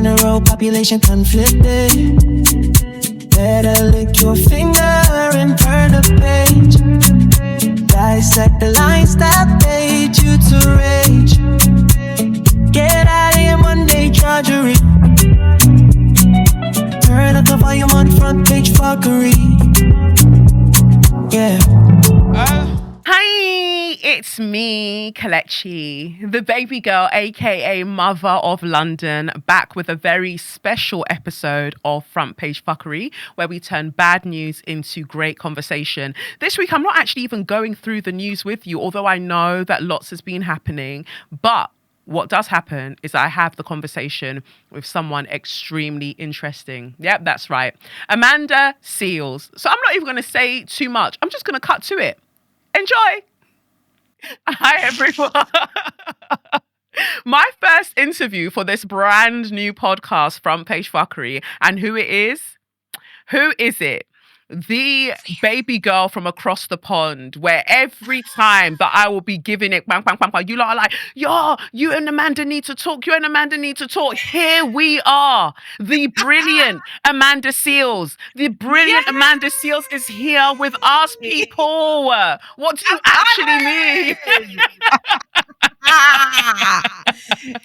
general population conflicted. Better lick your finger and turn the page. Dissect the lines that made you to rage. Get out of your Monday drudgery. Turn up the volume on front page fuckery. Yeah. Hi, it's me, Kelechi, the baby girl, aka Mother of London, back with a very special episode of Front Page Fuckery, where we turn bad news into great conversation. This week, I'm not actually even going through the news with you, although I know that lots has been happening, but what does happen is I have the conversation with someone extremely interesting. Yep, that's right. Amanda Seales. So I'm not even going to say too much. I'm just going to cut to it. Enjoy. Hi, everyone. My first interview for this brand new podcast, Front Page Fuckery. And who it is? Who is it? The baby girl from across the pond, where every time that I will be giving it, bang, bang, bang, bang, you lot are like, yo, you and Amanda need to talk. You and Amanda need to talk. Here we are. The brilliant Amanda Seales. The brilliant Amanda Seales is here with us, people. What do you actually mean?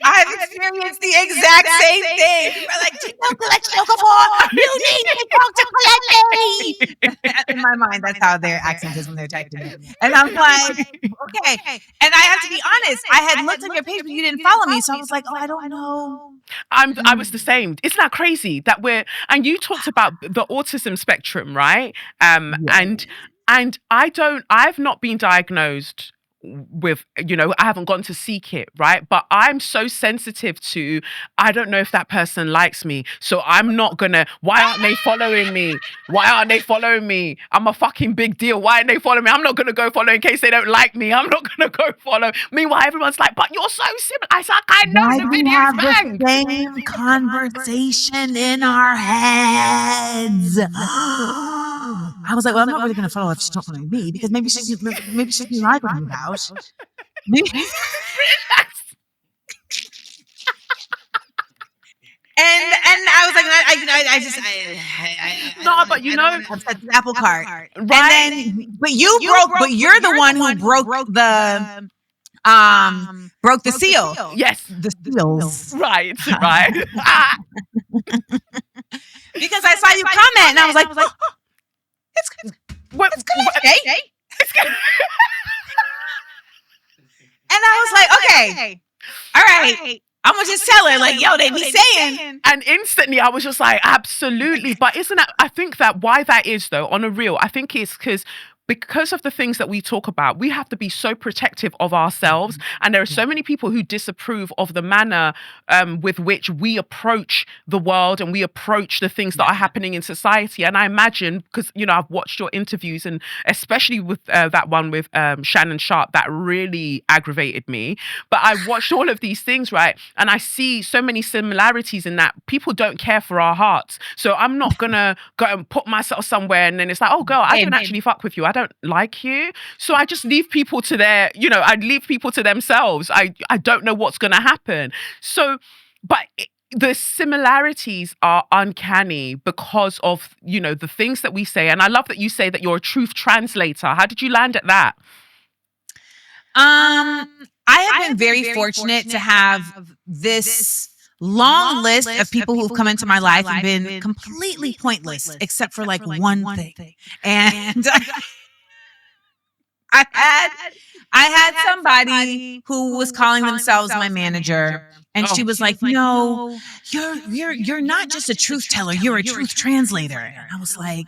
I've experienced the exact same thing. People are like, you need to talk to Kelechi. In my mind, that's how their accent is when they're typing it. And I'm like, okay. And I have to be honest, I had looked on your page, but you didn't follow me. So I was like, oh, I don't know. I was the same. Isn't that crazy that and you talked about the autism spectrum, right? And I've not been diagnosed with, I haven't gone to seek it, right? But I'm so sensitive to, I don't know if that person likes me. So I'm not gonna, why aren't they following me? Why aren't they following me? I'm a fucking big deal. Why aren't they following me? I'm not gonna go follow in case they don't like me. I'm not gonna go follow. Meanwhile, everyone's like, but you're so similar. I said, I know Why the do we video's have bang. the same conversation in our heads? I was like, well, I'm not really going to follow if she's not following me because maybe she doesn't like what I'm about. Maybe. And I was like, no, but upset the apple cart, right? And then, but you're the one who broke the seal. Yes, the seals. Right. Because I saw you comment, and I was like, it's good. It's good. And I was like, okay, all right. I'm going to just tell her, like, yo, they be saying. And instantly I was just like, absolutely. But I think that why that is, though, on a real, I think it's because of the things that we talk about, we have to be so protective of ourselves. And there are so many people who disapprove of the manner with which we approach the world and we approach the things that are happening in society. And I imagine, because, I've watched your interviews, and especially with that one with Shannon Sharp, that really aggravated me. But I watched all of these things, right? And I see so many similarities in that people don't care for our hearts. So I'm not going to go and put myself somewhere and then it's like, oh, girl, I don't actually fuck with you. I don't like you. So I just leave people to their, I'd leave people to themselves. I don't know what's going to happen. So, but the similarities are uncanny because of, the things that we say. And I love that you say that you're a truth translator. How did you land at that? I have been very fortunate to have this long list of people who've come into my life and been completely pointless, except for like one thing. And I had somebody who was calling themselves my manager, and she was like, "No, you're not just a truth teller. You're a truth translator." And I was like,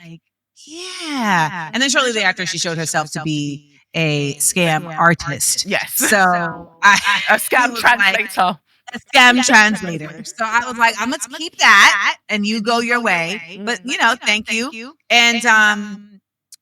"Yeah." And then shortly thereafter, she showed herself to be a scam artist. Yes. So a scam translator. A scam translator. So I was like, I'm gonna keep that, and you go your way. But thank you. And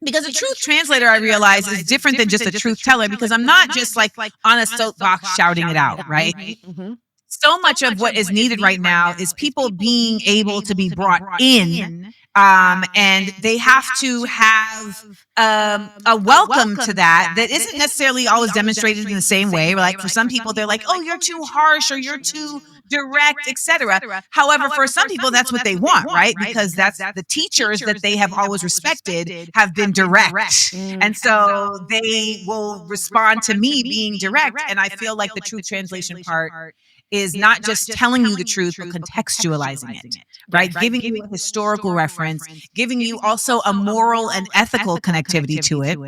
because a truth translator, I realize, is different than just a truth teller, because I'm not just like on a soapbox shouting it out, right? Mm-hmm. So much of what is needed right now is people being able to be brought in, and they have to have a welcome to that isn't necessarily always demonstrated in the same way. Like for some people, they're like, "Oh, you're too harsh," or "You're too direct, etc. However, for some people, that's what they want, right? Because that's the teachers that they have always respected have been direct. And so they will respond to me being direct. And I feel like the true translation part is not just telling you the truth, but contextualizing it, right? Giving you a historical reference, giving you also a moral and ethical connectivity to it.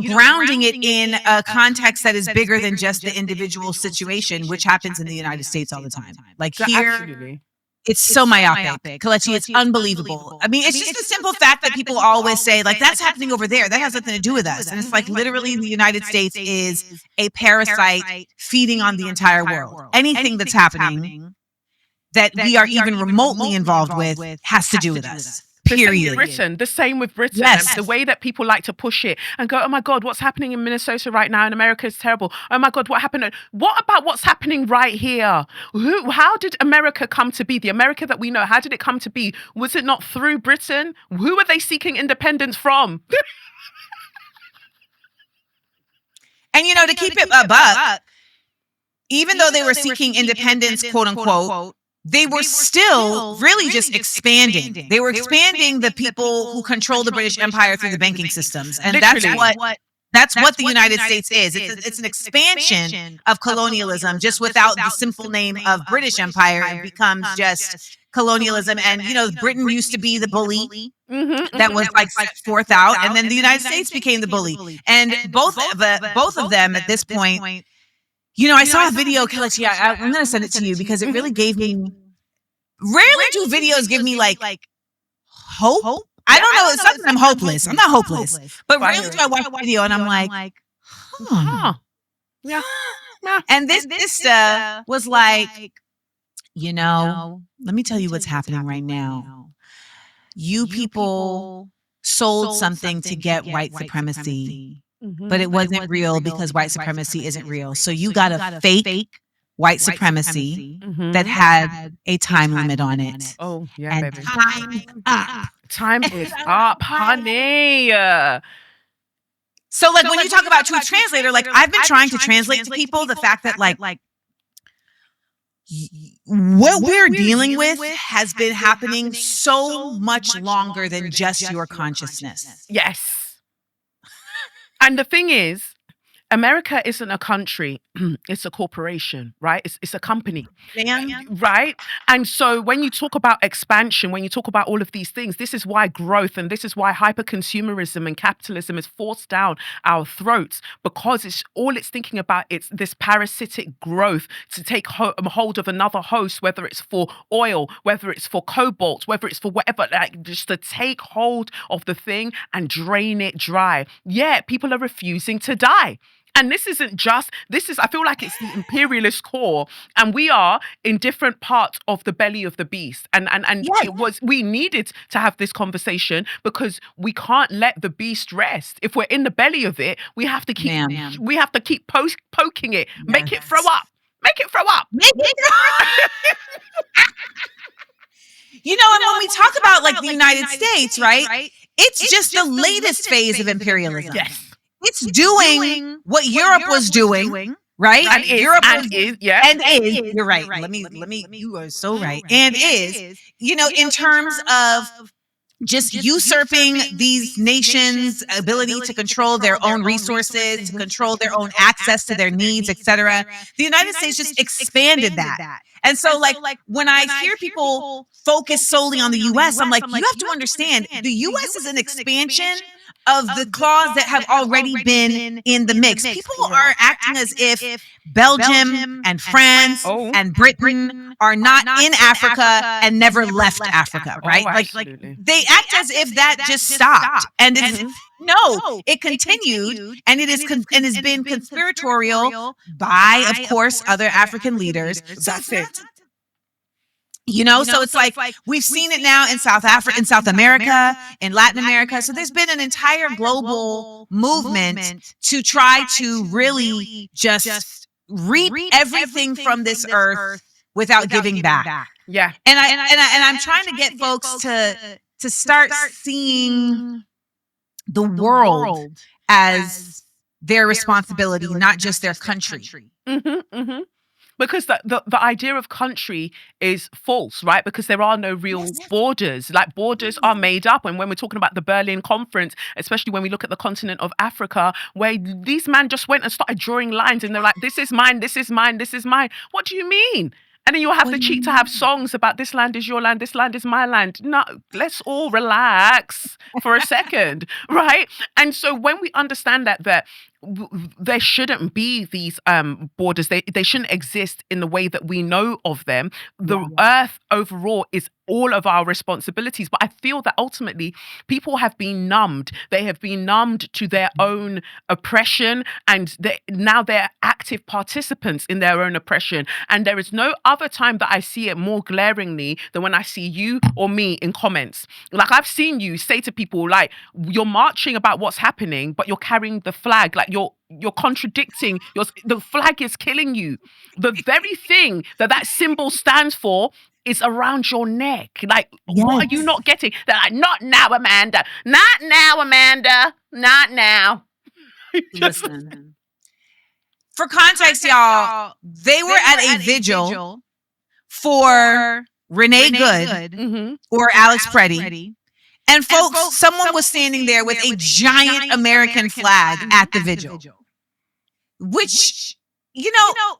Grounding it in a context that is bigger than just the individual situation, which happens in the United States all the time. Like here, Absolutely. it's so myopic. Kelechi, it's unbelievable. I mean, it's just the simple fact that people always say, like, that's happening over there. That has nothing to do with us. And it's like literally the United States is a parasite feeding on the entire world. Anything that's happening that we are even remotely involved with has to do with us. Period. The same with Britain. Yes. The way that people like to push it and go, oh my God, what's happening in Minnesota right now in America is terrible. Oh my God, what happened? What about what's happening right here? How did America come to be? The America that we know, how did it come to be? Was it not through Britain? Who were they seeking independence from? And, to keep it a buck, even though they were seeking independence, quote unquote, they were still really just expanding. They were expanding the people who control the British Empire through the banking systems. And that's what the United States is. It's an expansion of colonialism, just without the simple name of British Empire. It becomes just colonialism. And, Britain used to be the bully that was like set forth out. And then the United States became the bully. And both of them at this point, I saw a video, Kelechi. I'm going to send it to you because it really gave me. Rarely do videos give me like hope. I don't know. Sometimes I'm hopeless. I'm not hopeless, but rarely do I watch a video and I'm like, yeah. And this was like, let me tell you what's happening right now. You people sold something to get white supremacy. But it wasn't real because white supremacy isn't real. So you got a fake white supremacy that had a time limit on it. Oh, yeah, and baby. Time's up. Time is up, honey. So, like, when you talk about true translator, like, I've been trying to translate to people the fact that, like, what we're dealing with has been happening so much longer than just your consciousness. Yes. And the thing is, America isn't a country, it's a corporation, right? It's a company, right? And so when you talk about expansion, when you talk about all of these things, this is why growth and this is why hyper-consumerism and capitalism is forced down our throats, because it's thinking about it's this parasitic growth to take hold of another host, whether it's for oil, whether it's for cobalt, whether it's for whatever, like just to take hold of the thing and drain it dry. Yeah, people are refusing to die. And I feel like it's the imperialist core, and we are in different parts of the belly of the beast. And we needed to have this conversation because we can't let the beast rest. If we're in the belly of it, we have to keep poking it, make it throw up. Make it throw up. And when we talk about like the United States, right? It's just the latest phase of imperialism. Yes. It's doing what Europe was doing, right? And is. You're right. Let me. You are so right. And is, in terms of just usurping these nations' ability to control their own resources, to control their own access to their needs, etc. The United States just expanded that. And so, like, when I hear people focus solely on the U.S., I'm like, you have to understand, the U.S. is an expansion of the claws that have already been in the mix. People are acting as if Belgium and France and Britain are not in Africa and never left Africa, right? Like they act as if that just stopped. And no, it continued, and it has been conspiratorial by, of course, other African leaders. That's it. So it's like we've seen it now in South Africa, in South America, in Latin America. So there's been an entire global movement to try to really just reap everything from this earth without giving back. Yeah. And I'm trying to get folks to start seeing the world as their responsibility, not just their country. Because the idea of country is false, right? Because there are no real borders. Like, borders are made up. And when we're talking about the Berlin Conference, especially when we look at the continent of Africa, where these men just went and started drawing lines and they're like, this is mine, this is mine, this is mine. What do you mean? And then you'll have the cheek to have songs about this land is your land, this land is my land. No, let's all relax for a second, right? And so when we understand that there shouldn't be these borders, they shouldn't exist in the way that we know of them. The earth overall is all of our responsibilities. But I feel that ultimately people have been numbed. They have been numbed to their own oppression, and now they're active participants in their own oppression. And there is no other time that I see it more glaringly than when I see you or me in comments. Like, I've seen you say to people, like, you're marching about what's happening, but you're carrying the flag. Like, you're contradicting. The flag is killing you. The very thing that symbol stands for is around your neck. Like, what are you not getting? They're like, not now, Amanda. Not now, Amanda. Not now. Listen. For context, y'all, they were at a vigil for Renee Good or Alex Preddy. And folks, someone was standing there with a giant American flag at the vigil. Which, you know,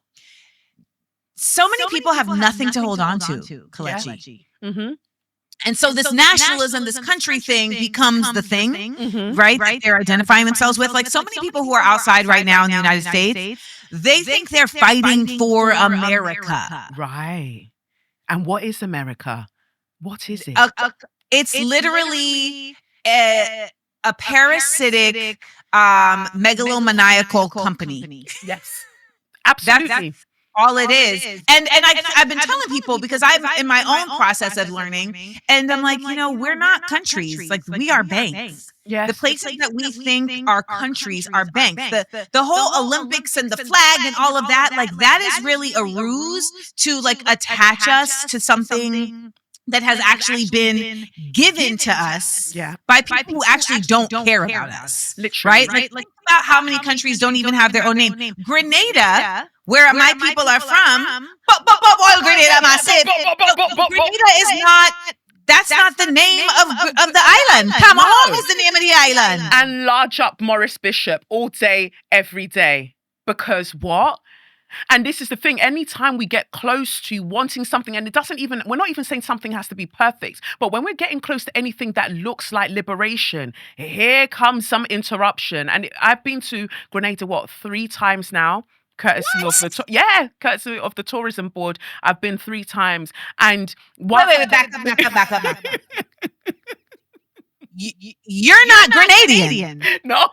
so many people have nothing to hold on to, Kelechi. Mm-hmm. And so this nationalism, this country thing becomes the thing, right? They're identifying themselves with. Like, so many people who are outside right now in the United States, they think they're fighting for America. Right. And what is America? What is it? It's literally a parasitic, megalomaniacal company. Yes. Absolutely. That's all it is. And I've been telling people, because I'm in my own process of learning, and I'm like, we're not countries. Like, we are banks. Yes. The places that we think are countries are banks. The whole Olympics and the flag and all of that, like, that is really a ruse to, like, attach us to something that has actually been given to us by people who actually don't care about us. Literally. Right? Like, think about how many countries don't even have their own name. Grenada, where my people are from, oil Grenada, massive. Grenada is not, that's not the name of the island. Cameroon is the name of the island. And large up Maurice Bishop all day, every day. Because what? And this is the thing, anytime we get close to wanting something, and we're not even saying something has to be perfect, but when we're getting close to anything that looks like liberation, here comes some interruption. And I've been to Grenada, 3 times now? Courtesy of the tourism board. I've been 3 times. And wait, back up. You're not Grenadian. No.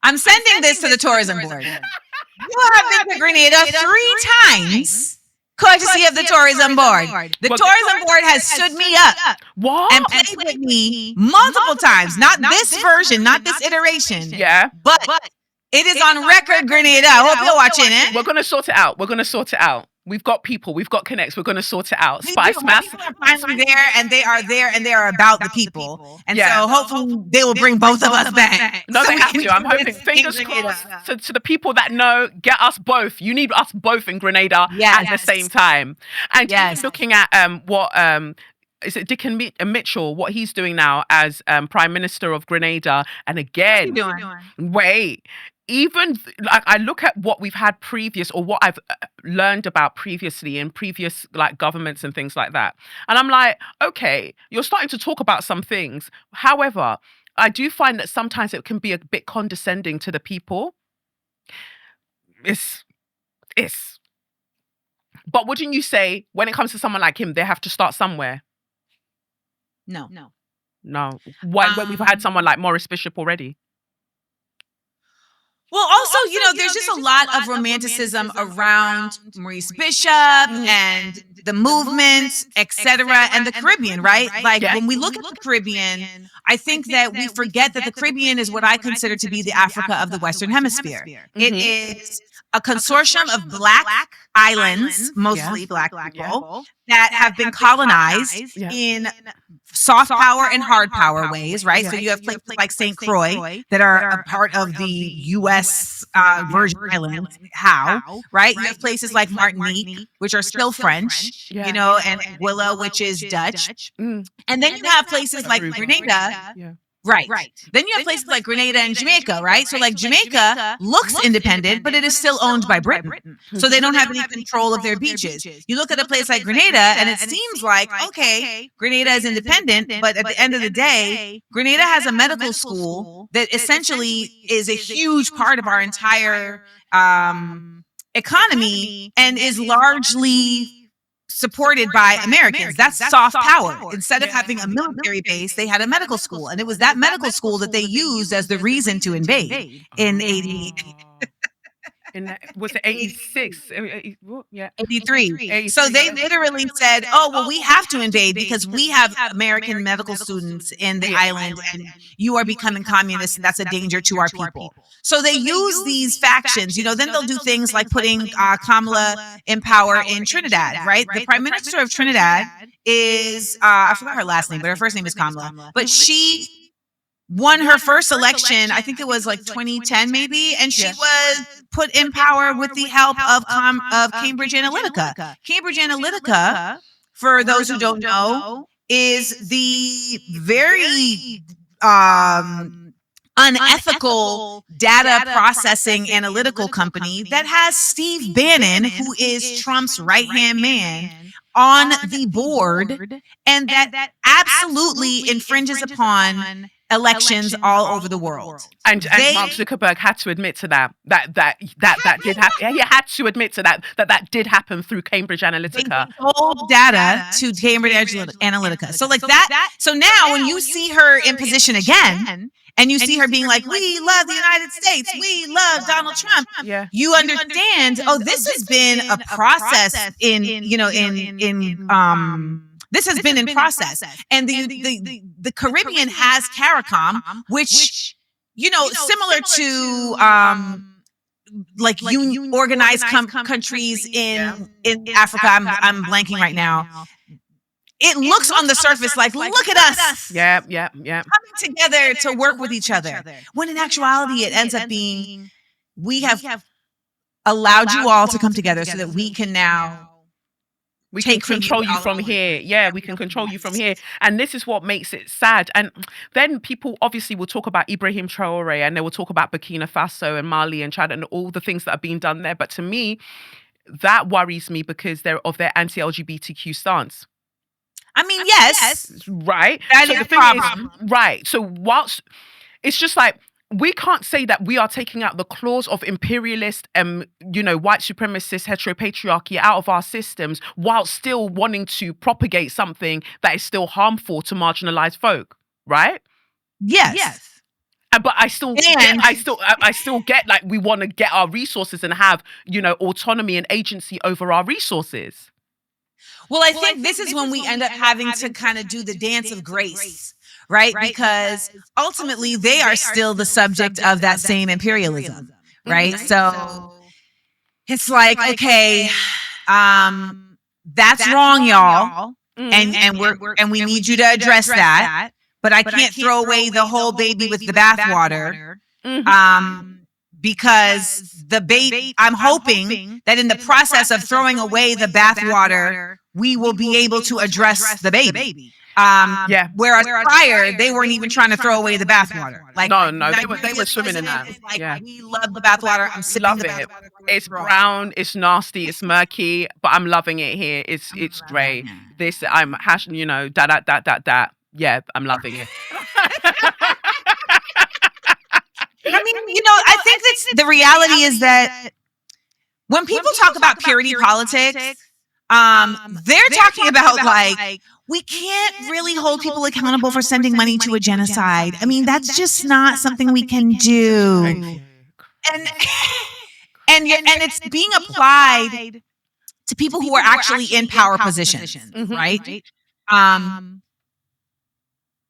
I'm sending this to the tourism board. You have been to Grenada 3 times, courtesy of the tourism board. The tourism board has stood me up and played with me multiple times. Not this version, not this iteration. Yeah. But it is on record, Grenada. I hope you're watching it. We're going to sort it out. We've got people. We've got connects. We're going to sort it out. Spice Mass. People are finally there, and they are about the people. And so hopefully they will bring both of us back. No, they have to. I'm hoping. Fingers crossed to the people that know, get us both. You need us both in Grenada at the same time. And even looking at what is it Dickon Mitchell, what he's doing now as Prime Minister of Grenada. And again, what's he doing? Wait. Even like I look at what we've had previous, or what I've learned about previously in previous like governments and things like that. And I'm like, okay, you're starting to talk about some things. However, I do find that sometimes it can be a bit condescending to the people. It's. But wouldn't you say when it comes to someone like him, they have to start somewhere? No. When we've had someone like Maurice Bishop already. Well, also, there's just a lot of romanticism around Maurice Bishop and the movement, etc., and the Caribbean, right? Like, when we look at the Caribbean, I think that we forget that the Caribbean is what I consider to be the Africa of the Western Hemisphere. It is a consortium of Black islands, mostly Black people, that have been colonized in soft power and hard power ways, right? So you have places like St. Croix that are a part of the U.S. Virgin Islands. How, right? You have places like Martinique, which are still French, Yeah. you know, and Anguilla, which is Dutch. Mm. And then you have places like Grenada. Yeah. Right. Then you have places like Grenada and Jamaica, right? So like Jamaica looks independent, but it is still owned by Britain. So they don't have any control of their beaches. You look at a place like Grenada and it seems like, okay, Grenada is independent, but at the end of the day, Grenada has a medical school that essentially is a huge part of our entire economy and is largely supported by Americans. That's soft power. Instead of having a military base, they had a medical school. And it was that medical school that they used as the reason to invade in 80. Was it 86? Yeah. 83. So they literally said, oh, well, we have to invade because we have American medical students in the island and you are becoming communists and that's a danger to our people. So they use these factions, you know, then they'll do things like putting Kamala in power in Trinidad, right? The prime minister of Trinidad is, I forgot her last name, but her first name is Kamala. But she won her first election, I think it was like 2010 maybe, and she was put in power with the help of Cambridge Analytica. Cambridge Analytica, for those who don't know, is the very unethical data processing analytical company that has Steve Bannon, who is Trump's right-hand man, on the board, and that absolutely infringes upon elections all over the world. And Mark Zuckerberg had to admit to that did happen. He had to admit to that did happen through Cambridge Analytica. They sold data to Cambridge Analytica. So like that. So now when you see her in position again, and you see her being like, we love the United States, we love Donald Trump. Yeah. You understand, oh, this has been a process this has been in process. And the Caribbean has CARICOM, which, you know, similar to like organized countries in Africa. I'm blanking right now. It looks on the surface like, look at us. Yeah. Coming together to work with each other. When in actuality, it ends up being, we have allowed you all to come together so that we can now can control you from here. Yeah, we can control you from here. And this is what makes it sad. And then people obviously will talk about Ibrahim Traore and they will talk about Burkina Faso and Mali and Chad and all the things that are being done there. But to me, that worries me because they're of their anti-LGBTQ stance. I mean, yes. Right. That so is the a thing problem. Is, right. So whilst it's just like, we can't say that we are taking out the clause of imperialist, white supremacist heteropatriarchy out of our systems while still wanting to propagate something that is still harmful to marginalized folk, right? Yes. But I still get like we want to get our resources and have, autonomy and agency over our resources. Well, I think this is when we end up having to kind of do the dance of grace. Right? Because ultimately they are still the subject of that same imperialism, right? So it's like, okay, that's wrong, y'all. And we need you to address that. But I can't throw away the whole baby with the bathwater. Because the baby, I'm hoping that in the process of throwing away the bathwater, we will be able to address the baby. Whereas prior, they weren't even trying to throw away the bathwater. Like no, they were swimming in that. Like, we love the bathwater. I'm sipping love the it. bathwater. It's brown, it's nasty, it's murky, but I'm loving it here. It's grey. This I'm that. Yeah, I'm loving it. I mean, I think that's the reality is that when people talk about purity politics, they're talking about like, we can't really hold people accountable for sending money to a genocide. I mean, that's just not something we can do. And it's being applied to people who are actually in power positions, right?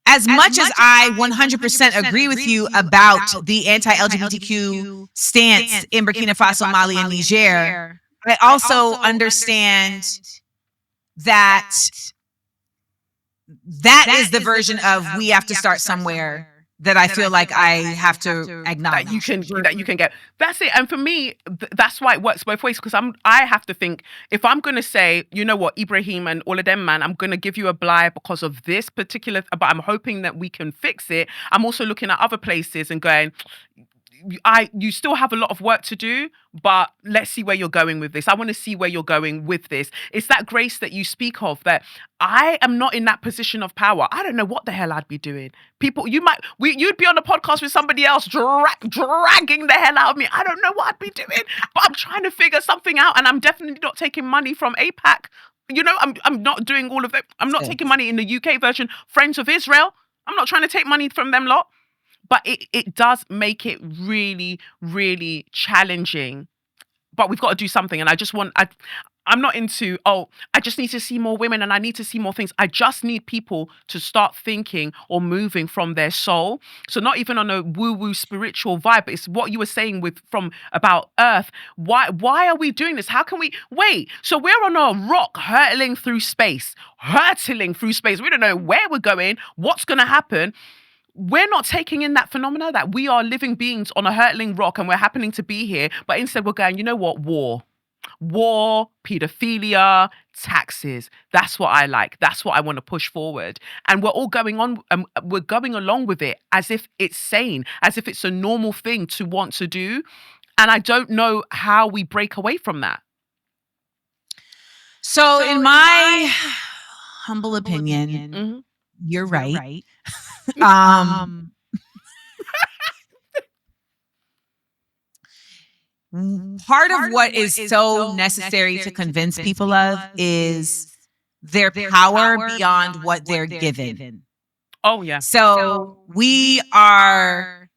As much as I 100% agree with you about the anti-LGBTQ stance in Burkina Faso, Mali, and Niger, I also understand that that is the version of we have to start somewhere that I feel like I have to acknowledge. That you can get. That's it. And for me, that's why it works both ways, because I have to think, if I'm gonna say, you know what, Ibrahim and all of them, man, I'm gonna give you a blight because of this particular, but I'm hoping that we can fix it. I'm also looking at other places and going, you still have a lot of work to do, but let's see where you're going with this. I want to see where you're going with this. It's that grace that you speak of, that I am not in that position of power. I don't know what the hell I'd be doing. People, you'd be on a podcast with somebody else dragging the hell out of me. I don't know what I'd be doing, but I'm trying to figure something out, and I'm definitely not taking money from APAC. You know, I'm not doing all of it. I'm not taking money in the UK version, Friends of Israel. I'm not trying to take money from them lot. But it does make it really, really challenging. But we've got to do something. And I'm not into, I just need to see more women and I need to see more things. I just need people to start thinking or moving from their soul. So not even on a woo-woo spiritual vibe, but it's what you were saying about Earth. Why are we doing this? How can we wait? So we're on a rock hurtling through space. We don't know where we're going, what's going to happen. We're not taking in that phenomena that we are living beings on a hurtling rock and we're happening to be here. But instead we're going, you know what? War, pedophilia, taxes. That's what I like. That's what I want to push forward. And we're all going on, we're going along with it as if it's sane, as if it's a normal thing to want to do. And I don't know how we break away from that. So in my humble opinion, you're right. Part of what is so necessary to convince people of is their power beyond what they're given. Oh yeah. So we have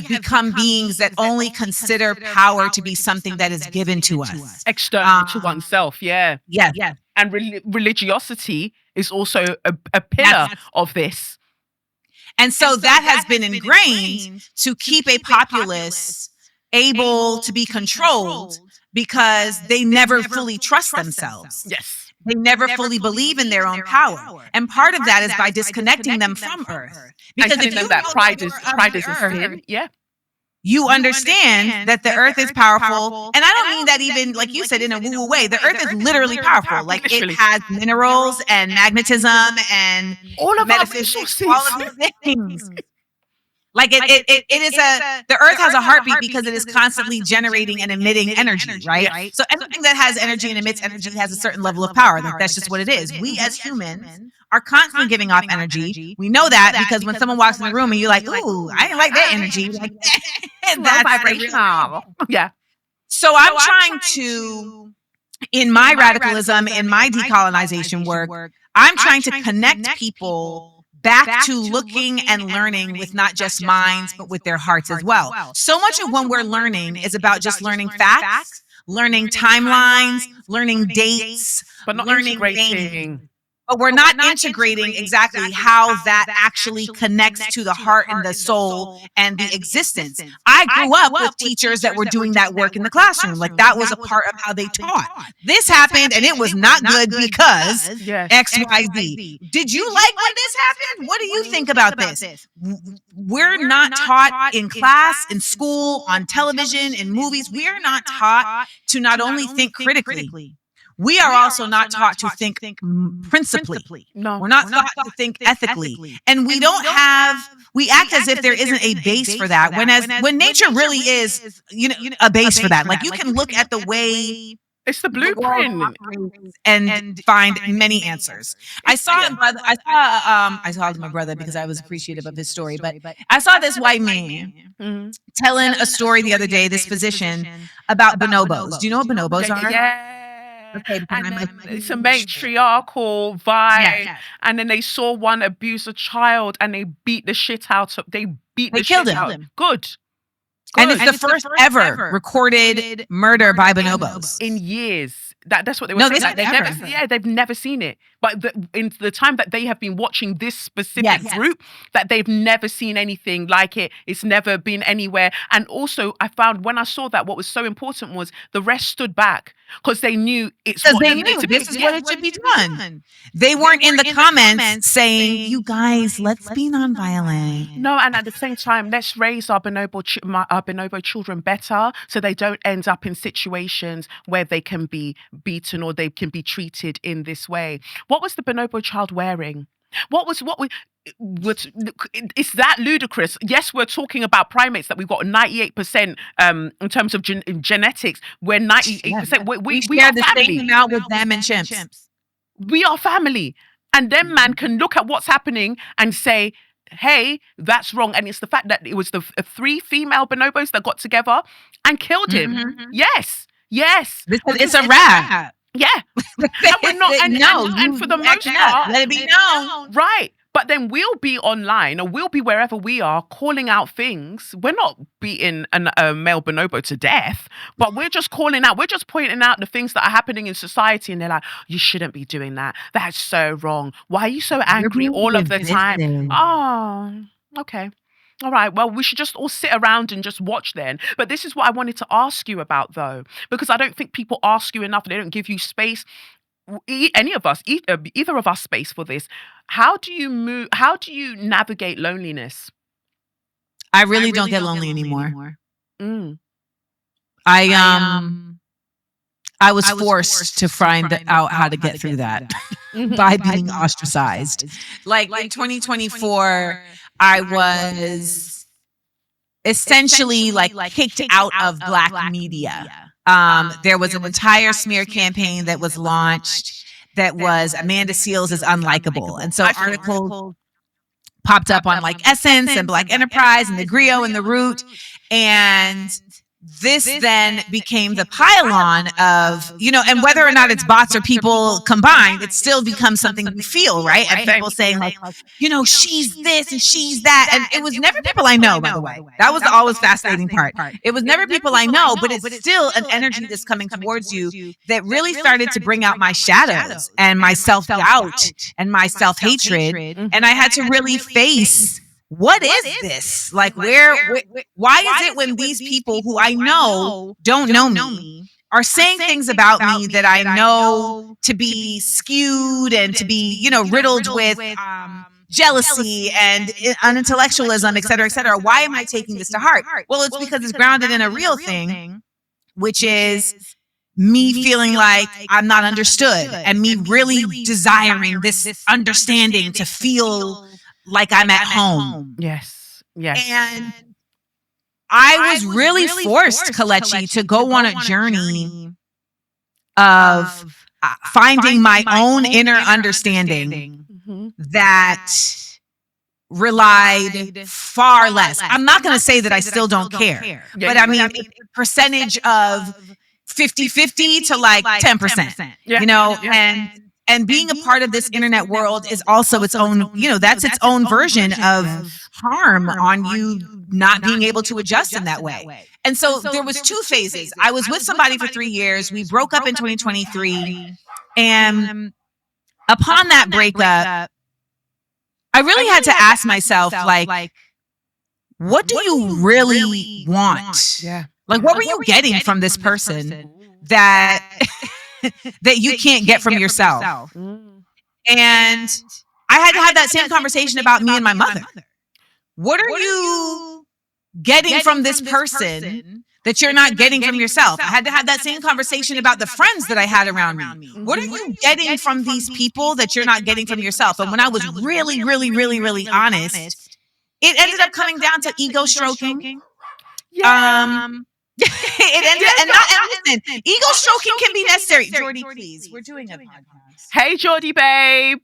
become beings that only consider power to be something that is given to us. External to oneself, yeah. Yeah. And religiosity is also a pillar of this. And so that has been ingrained to keep a populace able to be controlled because they never fully trust themselves. Yes. They never fully believe in their own power. And part of that is by disconnecting them from Earth. Because if you that pride is a sin, yeah. You understand that the Earth is powerful. And I don't mean that even, like you said, in a woo-woo way. The Earth is literally powerful. Like it has minerals and magnetism and all of metaphysics, all of these things. Like the Earth has a heartbeat because it is constantly generating and emitting energy, right? Yes. So anything that has energy and emits energy has a certain level of power. Like that's just what it is. We as humans are constantly giving off energy. We know that because when someone walks in the room and you're like, ooh, I didn't like that energy. Like, that's vibrational. Yeah. So I'm trying to, in my radicalism, in my decolonization work, I'm trying to connect people back to looking and learning with not just minds, but with their hearts as well. So much of when we're learning is about just learning facts, learning timelines, learning dates, but not learning integrating. But we're not integrating exactly how that actually connects to the heart and the soul and the existence. I grew up with teachers that were doing that work in the classroom. Like that was a part of how they taught. This happened and it was not good because X, Y, Z. Did you like when this happened? What do you think about this? We're not taught in class, in school, on television, in movies. We are not taught to not only think critically. We are also not taught to think principally. No, we're not taught to think ethically. And we act as if there isn't a base for that. When nature really is, a base for that. Like you can look at the way it's the blueprint and find many answers. I saw my brother because I was appreciative of his story, but I saw this white man telling a story the other day, this physician, about bonobos. Do you know what bonobos are? Yeah. Okay, and it's a matriarchal vibe, and then they saw one abuse a child, and they beat the shit out of. They killed him. Good. And it's the first ever recorded murder by bonobos in years. That's what they were No, saying. they Like, they've said never, never. yeah, they've never seen it. But in the time that they have been watching this specific Yes. group, that they've never seen anything like it. It's never been anywhere. And also, I found when I saw that, what was so important was the rest stood back because they knew it's Because what they needed knew to be. this is what it should be done. They weren't in the comments saying, "You guys, let's be nonviolent." No, and at the same time, let's raise our bonobo children better so they don't end up in situations where they can be beaten or they can be treated in this way. What was the bonobo child wearing? What we it's that ludicrous. Yes, we're talking about primates that we've got 98% in terms of genetics. We're 98%. We share are the family. same amount with them and chimps. We are family. And then man can look at what's happening and say, hey, that's wrong. And it's the fact that it was the 3 female bonobos that got together and killed him. Mhm. Yes. It's a wrap. Yeah. And we're not, and for the most part, let it be known. right. But then we'll be online or we'll be wherever we are calling out things. We're not beating a male bonobo to death, but we're just calling out, we're just pointing out the things that are happening in society. And they're like, you shouldn't be doing that. That's so wrong. Why are you so angry all of the time? Oh, okay. All right. Well, we should just all sit around and just watch then. But this is what I wanted to ask you about, though, because I don't think people ask you enough. They don't give you space. Any of us, either of us, space for this. How do you move? How do you navigate loneliness? I really don't get lonely anymore. Mm. I was forced to find out how to get through that by being ostracized. Like in 2024, I was essentially like kicked out of Black media. There was an entire smear campaign that was launched that was Amanda Seales is unlikable. And so articles popped up on like Essence and Black Enterprise and the Griot and the Root. And this then became the pylon of, and whether or not it's bots or people combined, it still becomes something you feel, right? And people saying like, she's this and she's that. And it was never people I know, by the way. That was the always fascinating part. It was never people I know, but it's still an energy that's coming towards you that really started to bring out my shadows and my self-doubt and my self-hatred. And I had to really face, what is this? Like, why is it when these people who I know don't know me are saying things about me that I know to be skewed and to be, riddled with jealousy and unintellectualism, et cetera, et cetera? Why am I taking this to heart? Well, it's because it's grounded in a real thing, which is me feeling like I'm not understood and me really desiring this understanding to feel like I'm at home. Yes. And I was really forced, Kelechi, to go on a journey of finding my own inner understanding that relied far less. I'm not going to say that I still don't care, but I mean, percentage of 50-50 to like 10%, and being a part of this internet world is also its own, that's its own version of harm on you not being able to adjust in that way. And so there was 2 phases. I was with somebody for 3 years. We broke up in 2023. And upon that breakup, I really had to ask myself, like, what do you really want? Yeah. Like, what were you getting from this person that that you can't get from yourself? And I had to have that same conversation about me and my mother. What are you getting from this person that you're not getting from yourself? I had to have that same conversation about the friends that I had around me. What are you getting from these people that you're not getting from yourself? And when I was really, really, really, really honest, it ended up coming down to ego stroking. It ended and listen, ego stroking can be necessary. Jordy, please. We're doing a podcast. Hey, Jordy, babe.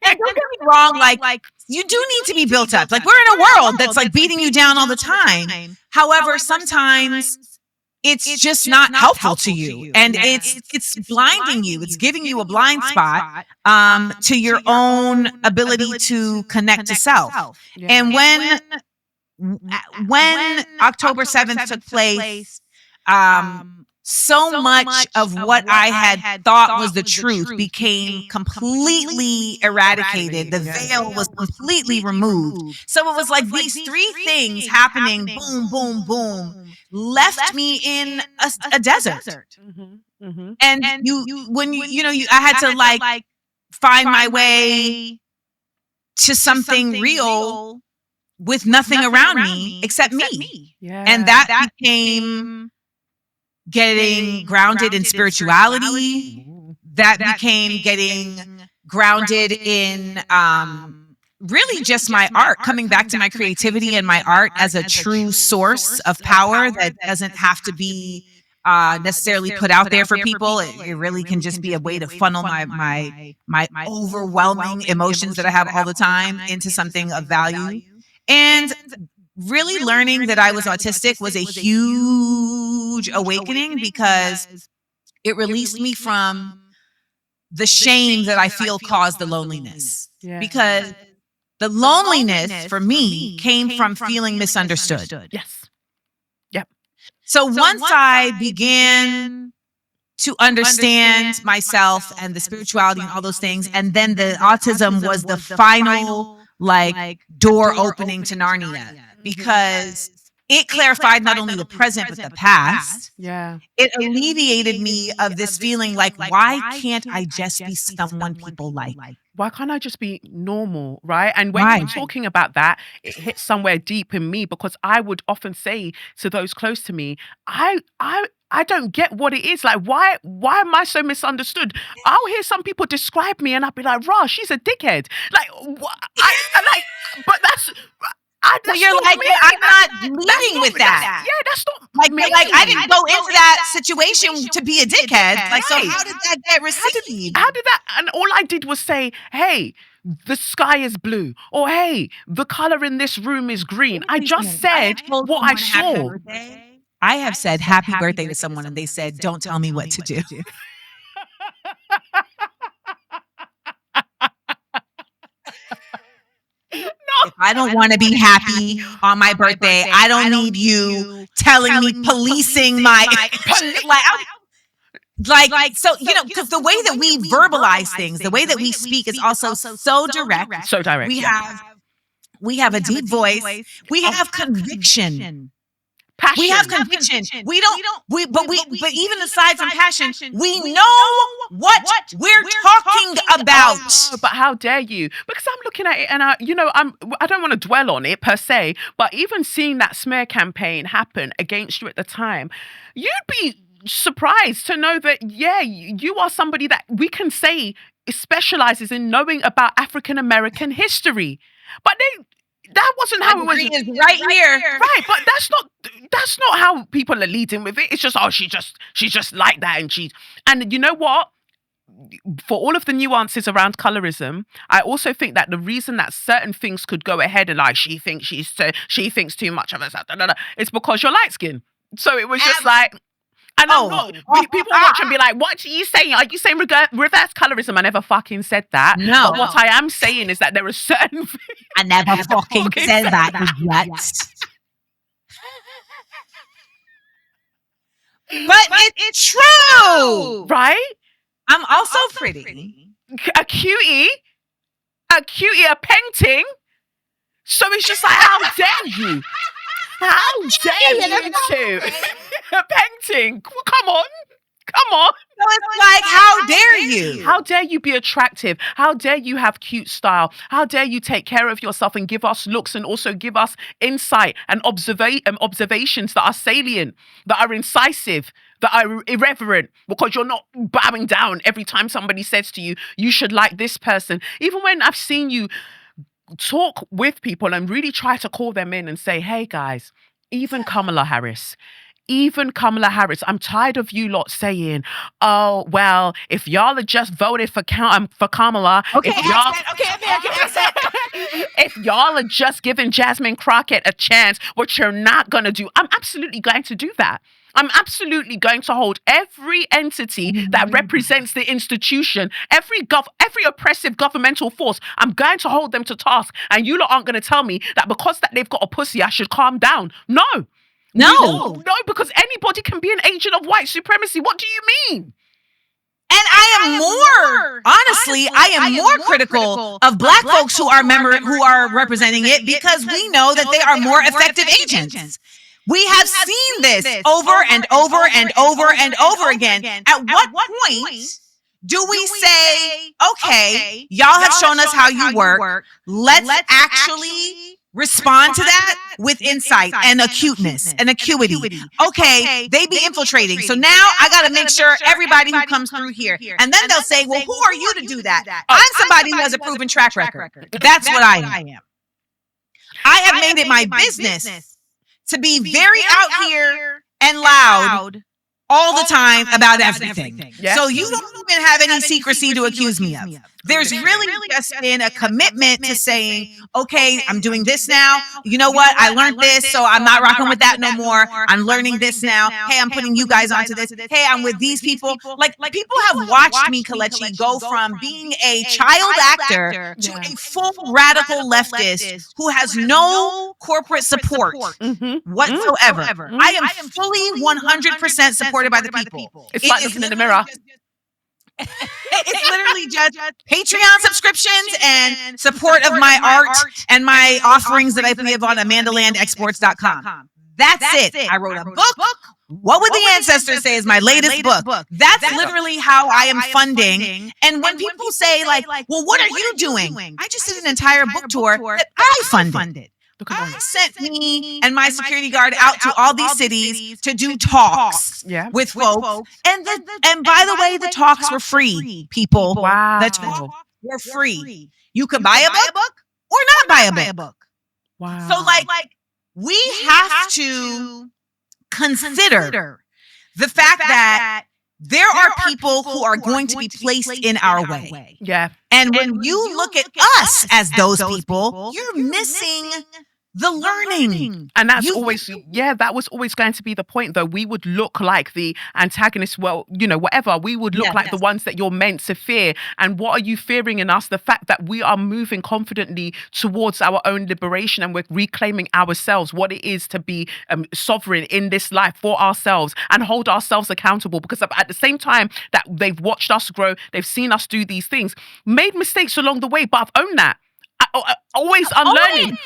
And don't get me wrong, like you do need to be built up. Like, we're in a world that's like beating you down all the time. However, sometimes it's just not helpful to you, and it's blinding you. It's giving you a blind spot to your own ability to connect to self. And when October 7th took place, so much of what I had thought was the truth became completely eradicated. The veil was completely removed. So it was like these three things happening, boom, boom, boom, left me in a desert. And I had to like find my way to something real with nothing around me except me. Yeah. And that became getting grounded in spirituality. That became getting grounded in really just my art, coming back to my creativity and my art as a true source of power that doesn't have to be necessarily put out there for people. It really can just be a way to funnel my overwhelming emotions that I have all the time into something of value. And really learning that I was autistic was a huge awakening because it released me from the shame that I feel caused the loneliness. Yeah. Because the loneliness for me came from feeling misunderstood. Yes. Yep. So once I began to understand myself and the spirituality and all those things, and then the autism was the final like door opening to Narnia, because it clarified not only the present but the past. Yeah. It alleviated me of this feeling like, why can't I just be someone people like? Why can't I just be normal, right? And when you're talking about that, it hits somewhere deep in me, because I would often say to those close to me, I don't get what it is. Like, why am I so misunderstood? I'll hear some people describe me and I'll be like, "Rah, she's a dickhead." Like, but that's. So you're like, I'm not leading with that. Yeah, that's not like me. I didn't go into that situation to be a dickhead. Like, so how did that get received? How did that? And all I did was say, "Hey, the sky is blue," or "Hey, the color in this room is green." I just said what I saw. I have said happy birthday to someone and they said, "Don't tell me what to do." If I don't want to be happy on my birthday, I don't need you telling me, policing my so because the way that we verbalize things, the way that we speak is also so direct. So direct. We have a deep voice. We have conviction. Passion. We have conviction. But even aside from passion, we know what we're talking about. Oh, but how dare you? Because I'm looking at it and I don't want to dwell on it per se, but even seeing that smear campaign happen against you at the time, you'd be surprised to know that, yeah, you are somebody that we can say specializes in knowing about African American history. But that wasn't how it was. Right here. Right, but that's not how people are leading with it. It's just, she's just like that, and you know what? For all of the nuances around colorism, I also think that the reason that certain things could go ahead and like she thinks too much of herself, it's because you're light skinned. So it was just like. And people watch and be like, "What are you saying? Are you saying reverse colorism?" I never fucking said that. No. But what I am saying is that there are certain things. I never fucking said that yet. But it's true. Right? I'm also pretty. A cutie, a painting. So it's just like, how dare you? How dare you two? A painting. Come on. So it's like, how dare you? How dare you be attractive? How dare you have cute style? How dare you take care of yourself and give us looks and also give us insight and observations that are salient, that are incisive, that are irreverent, because you're not bowing down every time somebody says to you, you should like this person. Even when I've seen you talk with people and really try to call them in and say, "Hey guys, even Kamala Harris, I'm tired of you lot saying, oh, well, if y'all had just voted for Kamala, if y'all had just given Jasmine Crockett a chance, which you're not going to do." I'm absolutely going to do that. I'm absolutely going to hold every entity that represents the institution, every oppressive governmental force. I'm going to hold them to task. And you lot aren't going to tell me that because that they've got a pussy, I should calm down. No. No. No, because anybody can be an agent of white supremacy. What do you mean? And I am more, honestly, I am more critical of Black folks who are representing it, because we know that they are more effective agents. We have seen this over and over and over and over again. At what point do we say, okay, y'all have shown us how you work. Let's actually respond to that with insight and acuteness and acuity. Okay, they be infiltrating. So now I got to make sure everybody who comes through here. And then they'll say, well, who are you to do that? I'm somebody who has a proven track record. That's what I am. I have made it my business to be very out here and loud all the time about everything. Yeah. So you don't even have any secrecy to accuse me of. There's really just been a commitment to saying, okay, I'm doing this now. You know what? I learned this, so I'm not rocking with that no more. I'm learning this now. Hey, I'm putting you guys onto this. Hey, I'm with these people. Like people have watched me, Kelechi, go from being a child actor to a full radical leftist who has no corporate support whatsoever. I am fully 100% supported by the people. It's like looking in the mirror. It's literally just Patreon subscriptions and support of my art and my offerings that I give on AmandaLandExports.com. That's it. I wrote a book. What Would the Ancestors Say is my latest book. That's literally how I am funding. And when people say like, well, what are you doing? I just did an entire book tour that I funded. I sent me and my security guard out to all these cities to do talks with folks. And by the way, the talks were free, people. Wow. The talks were free. You could buy a book or not buy a book. Wow. So like we have to consider the fact that there are people who are going to be placed in our way. Yeah. And when you look at us as those people, you're missing the learning. And that's that was always going to be the point, though. We would look like the antagonists, whatever. We would look like the ones that you're meant to fear. And what are you fearing in us? The fact that we are moving confidently towards our own liberation and we're reclaiming ourselves, what it is to be sovereign in this life for ourselves and hold ourselves accountable. Because at the same time that they've watched us grow, they've seen us do these things, made mistakes along the way, but I've owned that. Always unlearning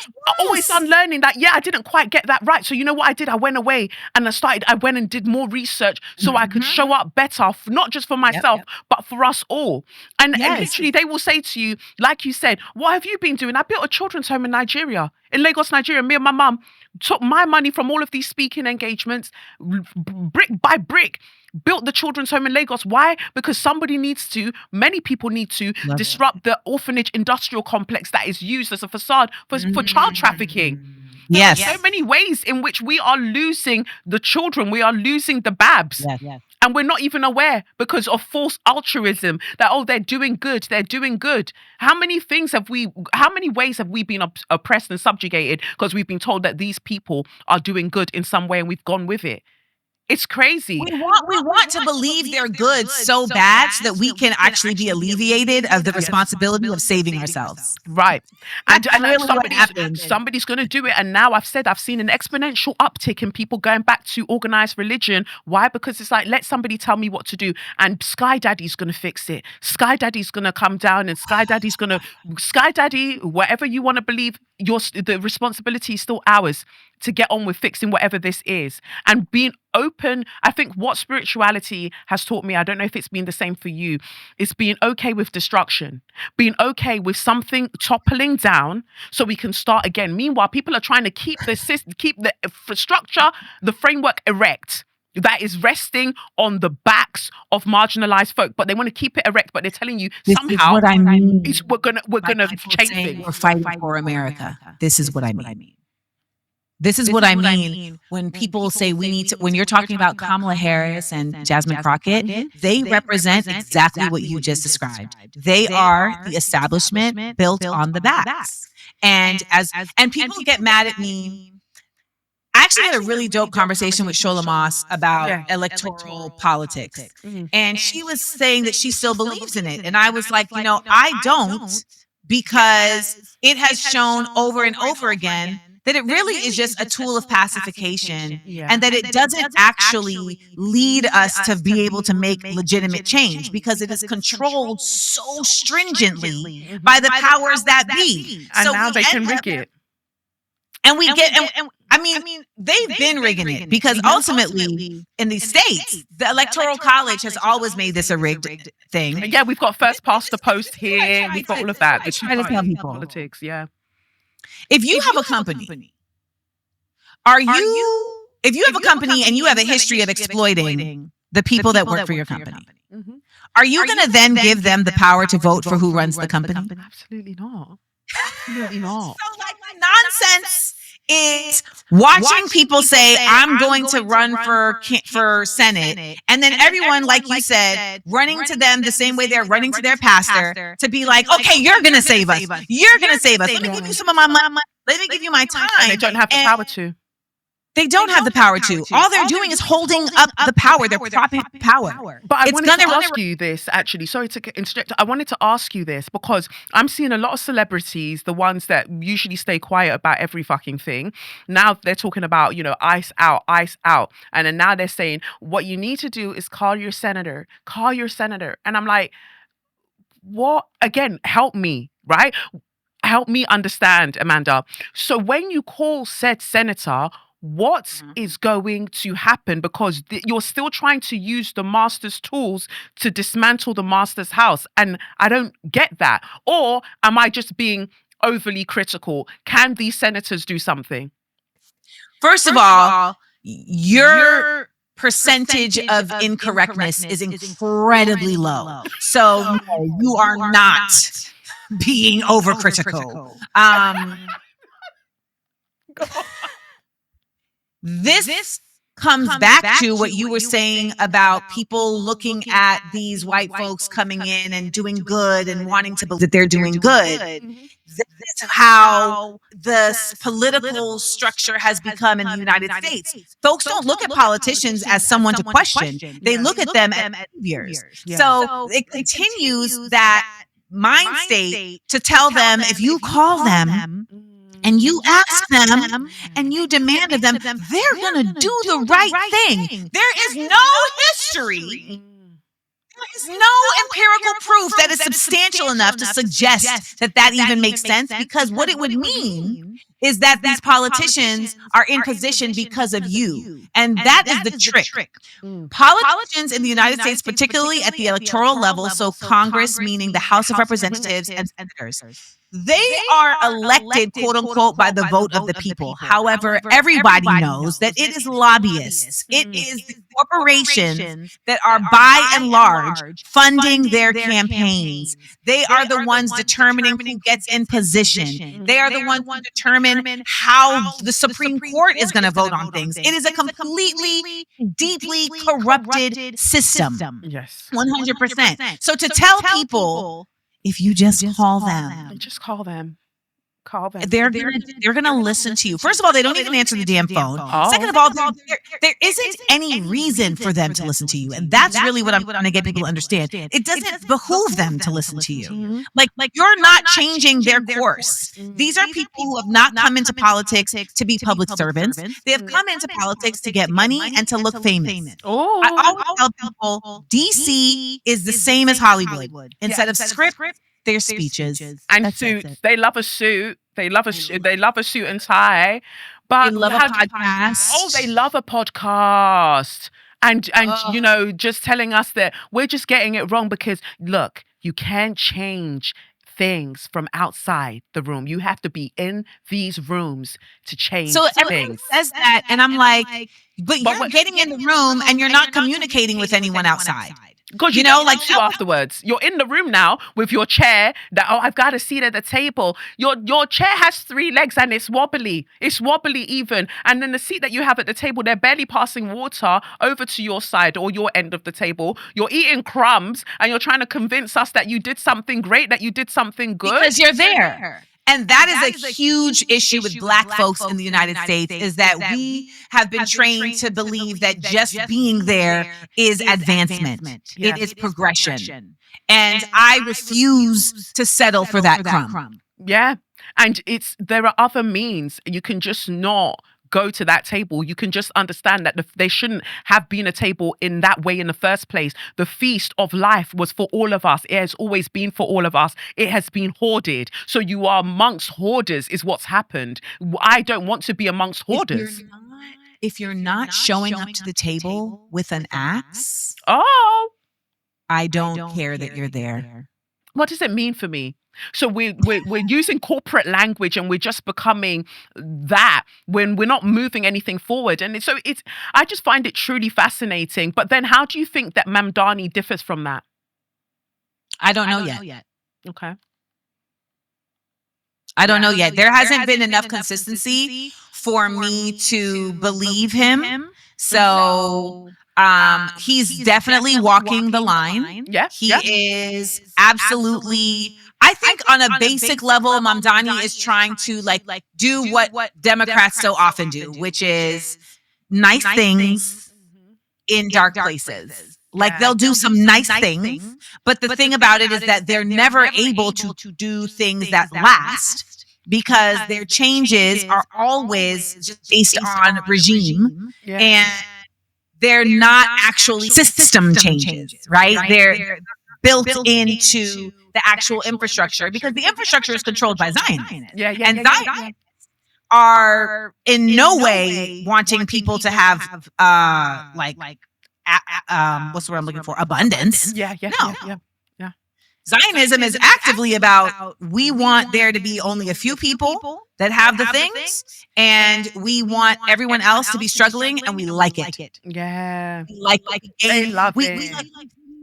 that, I didn't quite get that right. So you know what I did? I went away and I went and did more research so I could show up better, not just for myself, but for us all. And literally they will say to you, like you said, what have you been doing? I built a children's home in Nigeria, in Lagos, Nigeria. Me and my mum took my money from all of these speaking engagements, brick by brick, built the children's home in Lagos. Why? Because many people need to disrupt the orphanage industrial complex that is used as a facade for child trafficking. Yes. There are so many ways in which we are losing the children. We are losing the babs. And we're not even aware because of false altruism that, they're doing good. They're doing good. How many ways have we been oppressed and subjugated because we've been told that these people are doing good in some way and we've gone with it? It's crazy. We want to believe they're good so bad so that we can actually be alleviated of the responsibility of saving ourselves. Right. And somebody's going to do it. And now I've seen an exponential uptick in people going back to organized religion. Why? Because it's like, let somebody tell me what to do. And Sky Daddy's going to fix it. Sky Daddy's going to come down and Sky Daddy, whatever you want to believe, the responsibility is still ours to get on with fixing whatever this is and being open. I think what spirituality has taught me, I don't know if it's been the same for you, is being okay with destruction, being okay with something toppling down so we can start again. Meanwhile, people are trying to keep the structure, the framework erect. That is resting on the backs of marginalized folk, but they want to keep it erect. But they're telling you somehow what I mean. we're gonna change things. We're fighting for America. This is what I mean. This is what I mean when people say we need to, when you're talking about Kamala Harris and Jasmine Crockett, they represent exactly what you just described. They are the establishment built on the backs. And people get mad at me. I actually had a really dope conversation with Shola Moss about electoral politics. And she was saying that she still believes in it. And I was like, I don't, because it has shown over and over again that it really is just a tool of pacification, Yeah. and that it doesn't actually lead us to be able to make legitimate change, because it is controlled so stringently by the powers that be. And So now we they can end rig up- it. And we get, and I mean, they've been rigging it, because ultimately in these states, the Electoral College has always made this a rigged thing. Yeah, we've got first past the post here. We've got all of that. The Try to tell people. politics, yeah. If you have a company, if you have a company and you have a history of exploiting the people that work for your company, Mhm. are you going to then give them the power to vote for who runs the company? Absolutely not. Absolutely not. So like nonsense is watching people say, I'm going to run for Senate, and then everyone, like you said, running to them the same way they're running to their pastor to be like, okay, you're going to save us. You're going to save us. Let me give you some of my money. Let me give you my time. And they don't have the power to. They don't have the power to. All they're doing is holding up the power. They're propping up power. But I It's wanted to gonna- ask you this, actually. Sorry to interject. I wanted to ask you this because I'm seeing a lot of celebrities, the ones that usually stay quiet about every fucking thing. Now they're talking about, ice out, ice out. And then now they're saying, what you need to do is call your senator. Call your senator. And I'm like, what? Again, help me, right? Help me understand, Amanda. So when you call said senator, what is going to happen? Because you're still trying to use the master's tools to dismantle the master's house. And I don't get that. Or am I just being overly critical? Can these senators do something? First of all, your percentage of incorrectness is incredibly low. So no, you are not being overcritical. This comes back to what you were saying about people looking at these white folks coming in and doing good and wanting to believe that they're doing good. This is how the political structure has become in the United States. Folks don't look at politicians as someone to question. They look at them as saviors. Yeah. So it continues that mind state to tell them, if you call them and you ask them and you demand of them, they're going to do the right thing. There is no history. There is no empirical proof that is substantial enough to suggest that that even makes sense, because what it would mean is that these politicians are in position because of you. And that is the trick. Politicians in the United States, particularly at the electoral level, so Congress, meaning the House of Representatives and senators, they are elected, quote unquote, by the vote of the people. However, everybody knows that it is lobbyists. It is the corporations that are by and large funding their campaigns. They are the ones determining who gets in position. They are the ones who determine how the Supreme Court is going to vote on things. It is a completely, deeply corrupted system. Yes. 100%. So to tell people, if you just call them, Just call them. Call them. they're gonna listen to you. First of all, they don't even answer the damn phone. Oh. Second of all, there isn't any reason for them to listen to you, and that's really what I'm trying to get people to understand. It doesn't behoove them to listen to you. Like you're not changing their course. These are people who have not come into politics to be public servants. They have come into politics to get money and to look famous. Oh. I always tell people, DC is the same as Hollywood. Instead of script, their speeches And That's suits. it. They love a suit. They love a suit. They love a suit and tie. But They love a podcast. Oh, they love a podcast. And just telling us that we're just getting it wrong because look, you can't change things from outside the room. You have to be in these rooms to change So everyone things. says that, and I'm like, but you're what- getting in the room and you're not communicating with anyone outside. Because you know, like you afterwards, you're in the room now with your chair. I've got a seat at the table. Your chair has 3 legs and it's wobbly. It's wobbly even. And then the seat that you have at the table, they're barely passing water over to your side or your end of the table. You're eating crumbs and you're trying to convince us that you did something great, that you did something good. Because you're there. And that is a huge issue with Black folks in the United States, is that we have been trained to believe that just being there is advancement. It is progression. And I refuse to settle for that crumb. Yeah. And there are other means. You can just not go to that table. You can just understand that they shouldn't have been a table in that way in the first place. The feast of life was for all of us. It has always been for all of us. It has been hoarded. So you are amongst hoarders is what's happened. I don't want to be amongst hoarders. If you're not showing up to the table with an axe, Oh, I don't care that you're there. what does it mean for me? So we're using corporate language and we're just becoming that when we're not moving anything forward. And so it's I just find it truly fascinating. But then how do you think that Mamdani differs from that? I don't know yet. Okay. I don't know yet. There hasn't been enough consistency for me to believe him. So he's definitely walking the line. Yeah. He is absolutely, I think on a basic level, Mamdani is trying to do what Democrats so often do, which is nice things in dark places. Like they'll do some nice things, but the thing about it is that they're never able to do things that last because their changes are always just based on regime and they're not actually system changes, right? They're built into the actual infrastructure because the infrastructure is controlled by Zionists. And Zionists are in no way wanting people to have what's the word I'm looking for? Abundance. No. Zionism is actively about we want there to be only a few people that have the things, and we want everyone else to be struggling, and we like it. Yeah. We like They love we it. like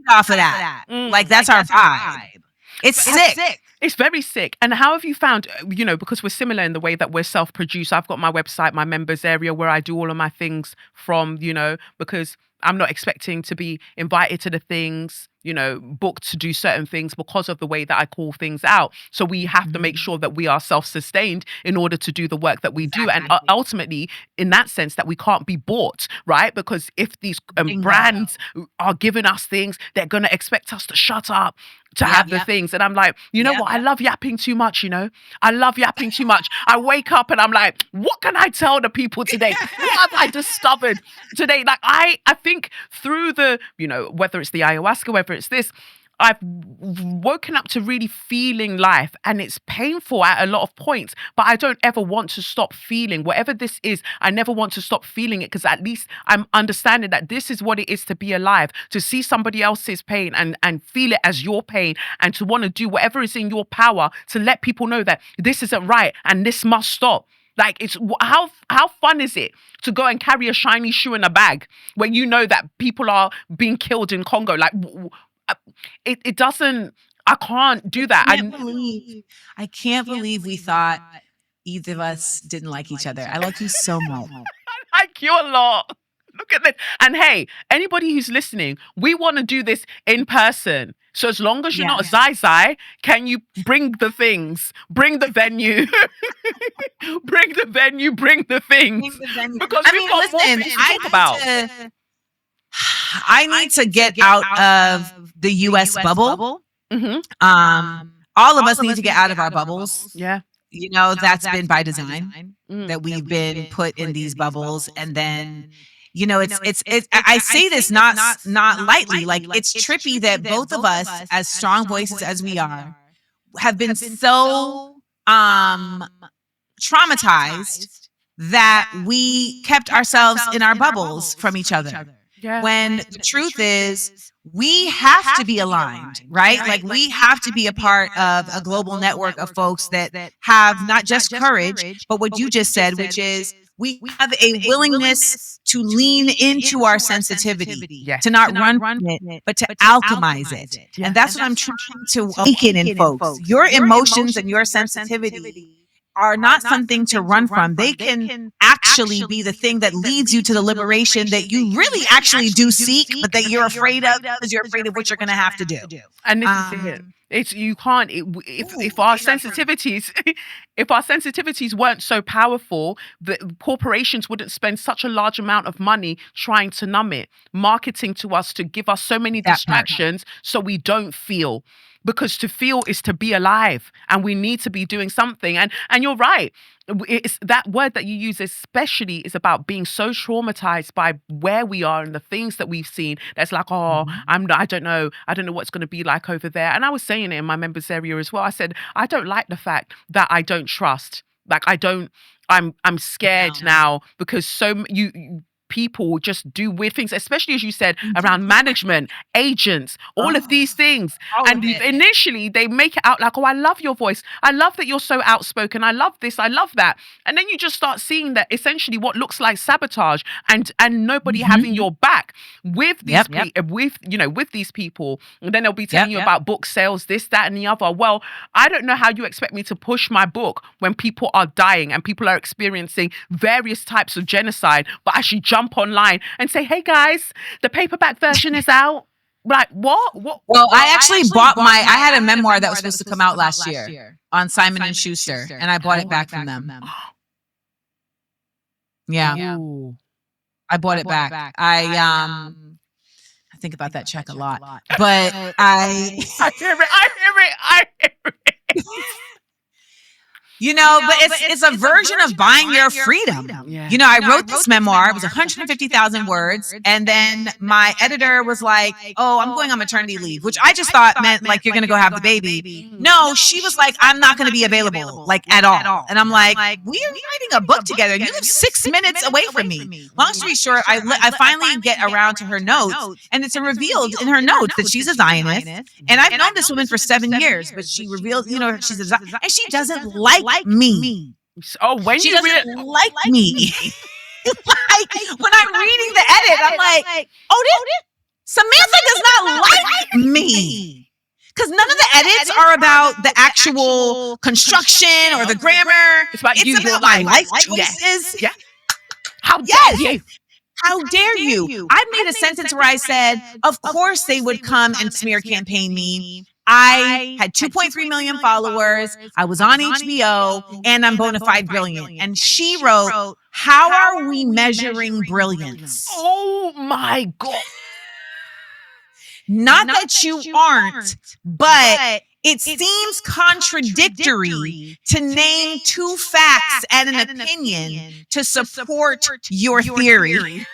off of that. Like that's our vibe. It's sick. It's very sick. And how have you found, because we're similar in the way that we're self-produced. I've got my website, my members area where I do all of my things from, because I'm not expecting to be invited to the things, booked to do certain things because of the way that I call things out. So we have to make sure that we are self-sustained in order to do the work that we do. And ultimately, in that sense, that we can't be bought, right? Because if these brands are giving us things, they're going to expect us to shut up to have the things. And I'm like, what? I love yapping too much, I love yapping too much. I wake up and I'm like, what can I tell the people today? What have I discovered today? Like, I think through the, whether it's the ayahuasca, whether it's this, I've woken up to really feeling life, and it's painful at a lot of points, but I don't ever want to stop feeling whatever this is. I never want to stop feeling it because at least I'm understanding that this is what it is to be alive, to see somebody else's pain and feel it as your pain, and to want to do whatever is in your power to let people know that this isn't right and this must stop. Like, it's how fun is it to go and carry a shiny shoe in a bag when you know that people are being killed in Congo? Like, it doesn't. I can't do that. I can't believe we thought either of us didn't like each other. I like you so much. I like you a lot. Look at this. And hey, anybody who's listening, we want to do this in person. So as long as you're not Zai, can you bring the things? Bring the venue. Bring the venue, bring the things. Because we've got more things to talk about. I need to get out of the US bubble. All of us need to get out of our bubbles. Yeah. That's been by design, that we've been put in these bubbles. And then, it's I say this not lightly. Like, it's trippy that both of us, as strong voices as we are, have been so traumatized that we kept ourselves in our bubbles from each other. Yeah. When the truth is, we have to be aligned, right? Like, we have to be a part of a global network of folks that have not just courage, but what you just said, which is we have a willingness to lean into our sensitivity, to not run from it, but to alchemize it. And that's what I'm trying to awaken in folks. Your emotions and your sensitivity are not something to run from. They can actually be the thing that leads you to the liberation that you really actually do seek, but that you're afraid of because you're afraid of what you're going to have to do. And this is it. It's you can't. If our sensitivities, if our sensitivities weren't so powerful, the corporations wouldn't spend such a large amount of money trying to numb it, marketing to us to give us so many distractions, so we don't feel. because to feel is to be alive, and we need to be doing something. And you're right. It's that word that you use, especially, is about being so traumatized by where we are and the things that we've seen. That's like, oh, I don't know what's going to be like over there. And I was saying it in my members area as well. I said, I don't like the fact that I don't trust. Like, I'm scared now, because people just do weird things, especially, as you said, around management, agents, all of these things. And initially they make it out like, oh, I love your voice. I love that you're so outspoken. I love this. I love that. And then you just start seeing that essentially what looks like sabotage and nobody having your back with these with these people. And then they'll be telling you about book sales, this, that, and the other. Well, I don't know how you expect me to push my book when people are dying and people are experiencing various types of genocide, but I should jump online and say, hey guys, the paperback version is out. Like, what? Well, I actually bought I had a memoir that was supposed to come out last year on Simon and Schuster, and I bought it back from them. Yeah. Ooh. I bought it back. I think about that check a lot, but I hear it. You know, but it's a version of buying your freedom. Yeah. You know, I wrote this memoir. It was 150,000 words. And then my editor was like, oh, I'm going on maternity leave, which I just thought meant like you're going to go have the baby. No, she was like, I'm not going to be available like at all. And I'm like, we are writing a book together. You live 6 minutes away from me. Long story short, I finally get around to her notes, and it's revealed in her notes that she's a Zionist. And I've known this woman for 7 years, but she revealed, you know, she's a Zionist, and she doesn't like me. Oh, when she you doesn't like me. Like when I'm reading the edit, I'm like, oh, Samantha does not like me. Because none of the edits are about the actual construction or the grammar. It's about you, about my life choices. Yeah. How dare you? How dare you? I made a sentence where I said, of course they would come and smear campaign me. I had 2.3 million followers. I was on HBO, and I'm bona fide brilliant. And she wrote, how are we measuring brilliance? Oh my God. Not that you aren't, but it seems contradictory to name two facts and an opinion to support your theory.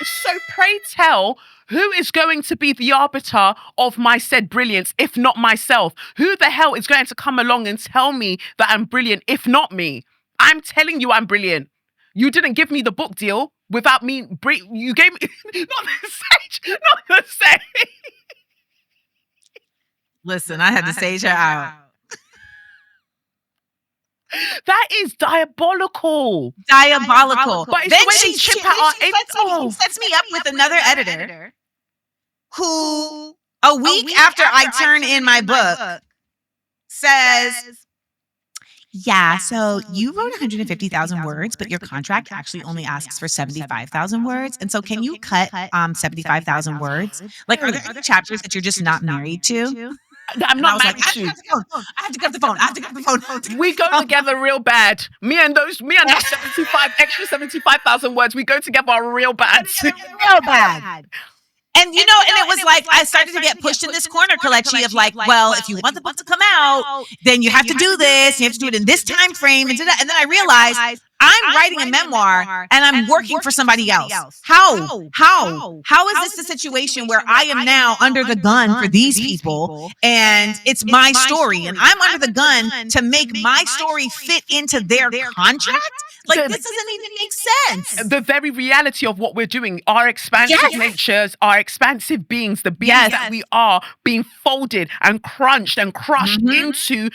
So pray tell, who is going to be the arbiter of my said brilliance, if not myself? Who the hell is going to come along and tell me that I'm brilliant, if not me? I'm telling you I'm brilliant. You didn't give me the book deal without me. You gave me not the stage. Listen, I had to stage her out. That is diabolical. But then she sets me up with another editor who, a week after I turn in my book, says, yeah, so you wrote 150,000 words, but your contract actually only asks for 75,000 words. And so can you cut 75,000 words? Like, are there other chapters that you're just not married to? I'm not married to. I have to cut the phone. We go together real bad. Me and those 75,000 words, we go together real bad. Real bad. And you know, and it was like I started to get pushed in this corner, Kalechi, of like, well, if you want the book to come out, then you have to do this. You have to do it in this time frame, and then I realized I'm writing a memoir and I'm working for somebody else. How is this a situation where I am now under the gun for these people, and it's my story, and I'm under the gun to make my story fit into their contract? Like, this doesn't even make sense. The very reality of what we're doing, our expansive natures, our expansive beings, the beings that we are, being folded and crunched and crushed into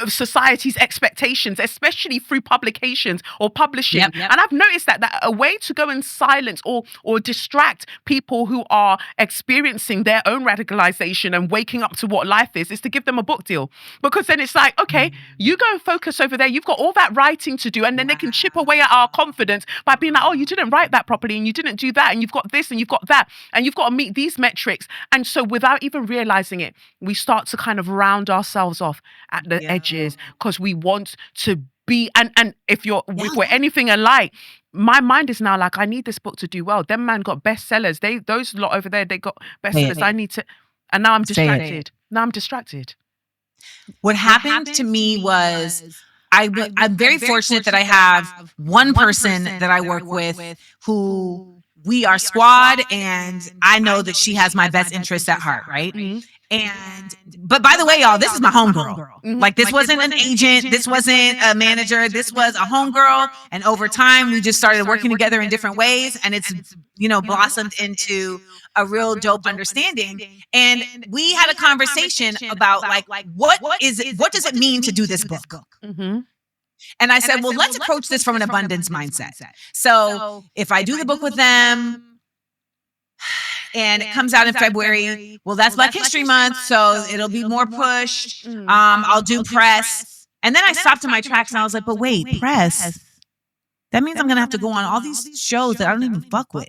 society's expectations, especially through publications or publishing. And I've noticed that a way to go and silence or distract people who are experiencing their own radicalization and waking up to what life is to give them a book deal. Because then it's like, okay, you go and focus over there. You've got all that writing to do, and then they can chip away at our confidence by being like, oh, you didn't write that properly, and you didn't do that, and you've got this, and you've got that, and you've got to meet these metrics. And so without even realizing it, we start to kind of round ourselves off at the edges because we want to be, and if we're anything alike, my mind is now like, I need this book to do well. Them man got bestsellers. Those lot over there, they got bestsellers. I need to, and now I'm distracted. Now I'm distracted. What happened to me was I'm very fortunate that I have one person that I work with who we are squad, and I know that she has my best interests at heart, right? But by the way, y'all, this is my homegirl. Like, this wasn't an agent, this wasn't a manager, this was a homegirl. And over time, we just started working together in different ways, and it's blossomed into a real dope understanding. And we had a conversation about like what does it mean to do this book? Mm-hmm. And I said, well, let's approach this from an abundance mindset. So if I do the book with them and it comes out in February, well, that's Black History Month, so it'll be more pushed. I'll do press. And then I stopped in my tracks and I was like, but wait, press? That means I'm going to have to go on all these shows that I don't even fuck with.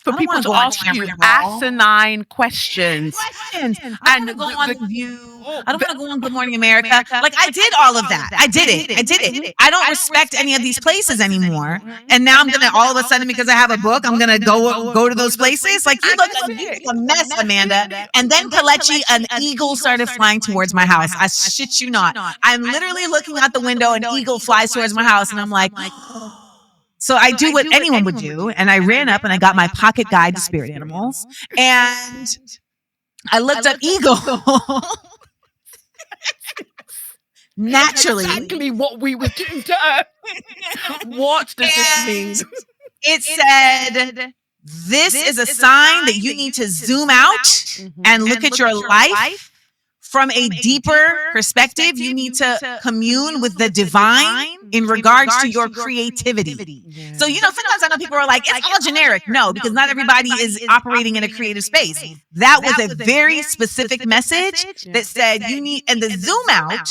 For people to ask you asinine questions. I don't want to go on The View. I don't want to go on Good Morning America. Like, I did all of that. I did it. I don't respect any of these places anymore. And now I'm going to, all of a sudden, because I have a book, I'm going to go to those places. Like, you look like a mess, Amanda. And then Kalechi, an eagle started flying towards my house. I shit you not. I'm literally looking out the window, an eagle flies towards my house, and I'm like, so I do what anyone would do, and I ran up and I got my pocket guide to spirit animals, and I looked up eagle. Naturally. Exactly what we were doing to her. What does this mean? It said, this is a sign that you need to zoom out and look at your life from a deeper perspective. You need to commune with the divine in regards to your creativity. Yeah. So, sometimes I know people are like, it's all generic. No, because not everybody is operating in a creative space. That was a very specific message that said you need, and the zoom out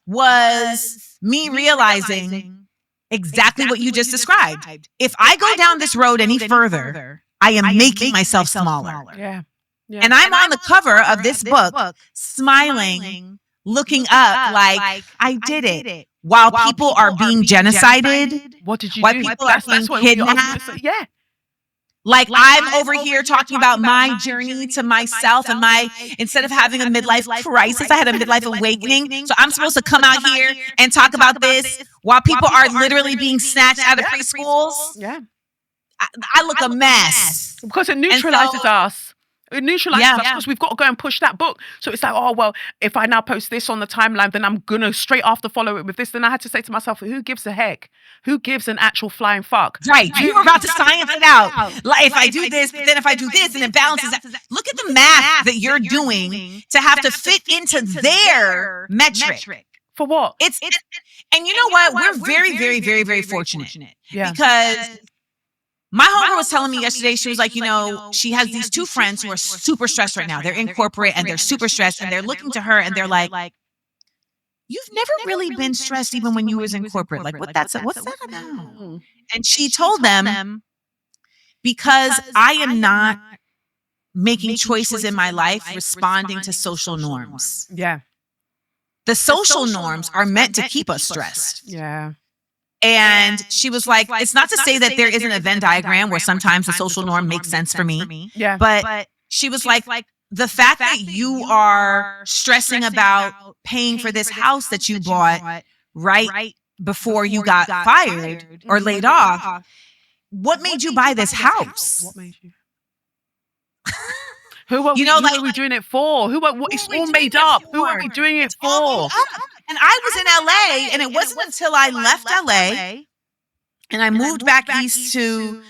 was me realizing exactly what you just described. If I go down this road any further, I am making myself smaller. Yeah. Yeah. And I'm on the cover of this book, smiling, looking up like I did it. While people are being genocided, what did you while do? people are being kidnapped. Yeah. Like, I'm over here talking about my journey to myself and instead of having a midlife crisis, I had a midlife awakening. So I'm supposed to come out here and talk about this while people are literally being snatched out of preschools. Yeah. I look a mess. Because it neutralizes us. It neutralizes us because we've got to go and push that book. So it's like, oh, well, if I now post this on the timeline, then I'm going to straight after follow it with this. Then I had to say to myself, who gives a heck? Who gives an actual flying fuck? Right. You were about to science it out. Like, if I do this, but then if I do this, and it balances out. Look at the math that you're doing to have to fit into their metric. For what? It's and you know what? We're very, very, very, very fortunate. Yeah. Because my homegirl was telling me yesterday, she was like, she has these two friends who are super stressed right now. They're in corporate and they're super stressed, and they're looking to her and they're like, you've never really been stressed even when you was in corporate. Like, what's that about? And she told them, because I am not making choices in my life responding to social norms. Yeah. The social norms are meant to keep us stressed. Yeah. And she was like, it's not to say that there isn't a Venn diagram where sometimes the social norm makes sense for me. Yeah. But she was like, the fact that you are stressing about paying for this house that you bought right before you got fired or laid off, what made you buy this house? What made you? Who are we doing it for? It's all made up. Who are we doing it for? And I was in LA, and it wasn't until I left LA and I moved back east to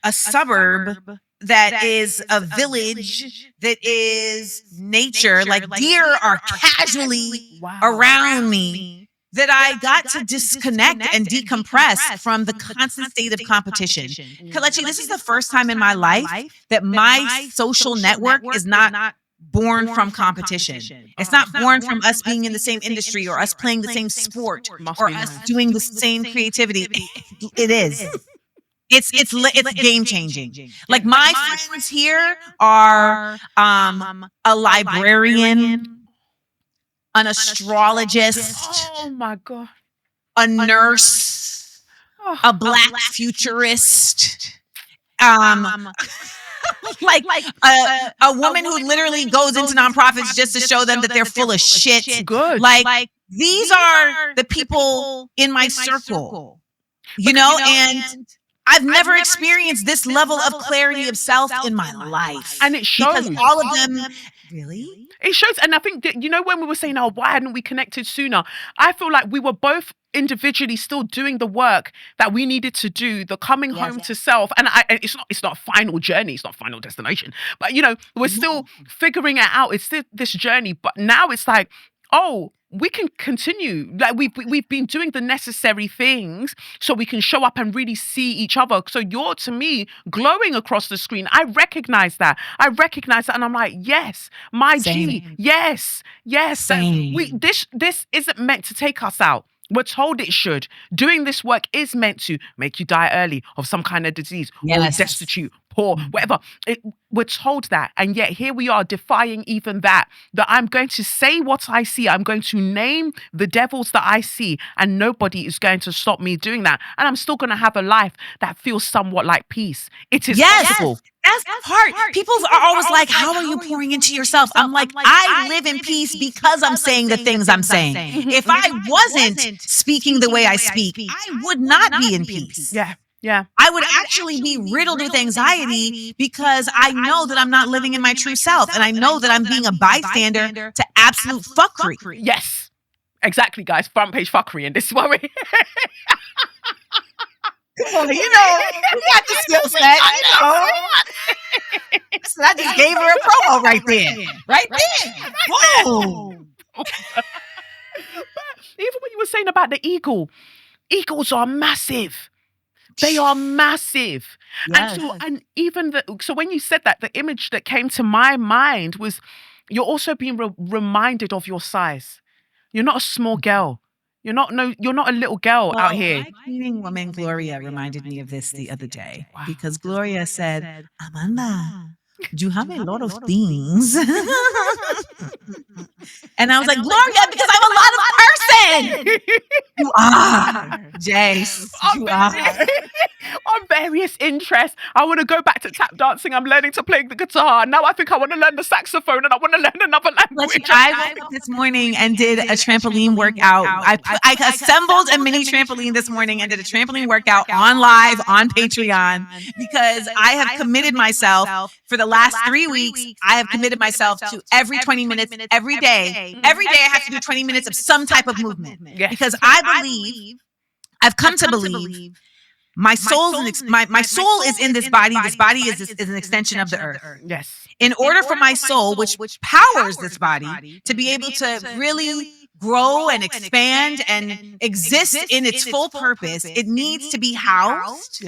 a suburb that is a village that is nature. Like, deer are casually around me, that I got to disconnect and decompress from the constant state of competition. Kalechi, this is the first time in my life that my social network is not born from competition. It's not born from us being in the same industry or us playing the same sport or us doing the same creativity. It is. It's game changing. Like, my friends here are a librarian, an astrologist, oh my God, a nurse, a Black futurist, like a woman who literally goes into nonprofits just to show them that they're full of shit. Good. Like these are the people in my circle, you know, and I've never experienced this level of clarity of self in my life. And it shows. Because all of them, really? It shows. And I think that, you know, when we were saying, oh, why hadn't we connected sooner? I feel like we were both individually still doing the work that we needed to do, the coming home to self. And it's not a final journey, it's not a final destination, but you know, we're still figuring it out. It's still this journey, but now it's like, oh, we can continue. Like we've been doing the necessary things so we can show up and really see each other. So you're, to me, glowing across the screen. I recognize that. And I'm like, yes, my Same. G, yes. Same. This isn't meant to take us out. We're told it should. Doing this work is meant to make you die early of some kind of disease, or destitute, poor, whatever. We're told that. And yet here we are defying even that I'm going to say what I see. I'm going to name the devils that I see, and nobody is going to stop me doing that. And I'm still going to have a life that feels somewhat like peace. It is possible. That's part. People are always like, how are you pouring into yourself? I'm like, I live in peace because I'm saying the things I'm saying. If I wasn't speaking the way I speak, I would not be in peace. Yeah. I would actually be riddled with anxiety because I know that I'm not living in my true self. And I know that I'm being a bystander to absolute fuckery. Yes. Exactly, guys. Front page fuckery. And this is why we... You know, we got the skill set. You know. So I just gave her a promo right there. Right there. Whoa. Even when you were saying about the eagle, eagles are massive. They are massive. Yes. And even so when you said that, the image that came to my mind was you're also being reminded of your size. You're not a small girl. You're not a little girl out here. My cleaning woman, Gloria, reminded me of this the other day because Gloria said, Amanda, you have a lot of things. And I was like, Gloria, because I'm a lot of person. You are, Jace. You are. On various interests. I want to go back to tap dancing. I'm learning to play the guitar. Now I think I want to learn the saxophone and I want to learn another language. I woke up this morning and did a trampoline workout. I assembled a mini trampoline this morning and did a trampoline workout on live on Patreon because I have committed myself for the last 3 weeks. I have committed myself to every 20 minutes, every day. Every day I have to do 20 minutes of some type of movement because I've come to believe my soul is in this body. This body is an extension of the earth. Yes. In order for my soul, which powers this body, to be able to really grow and expand and exist in its full purpose, it needs to be housed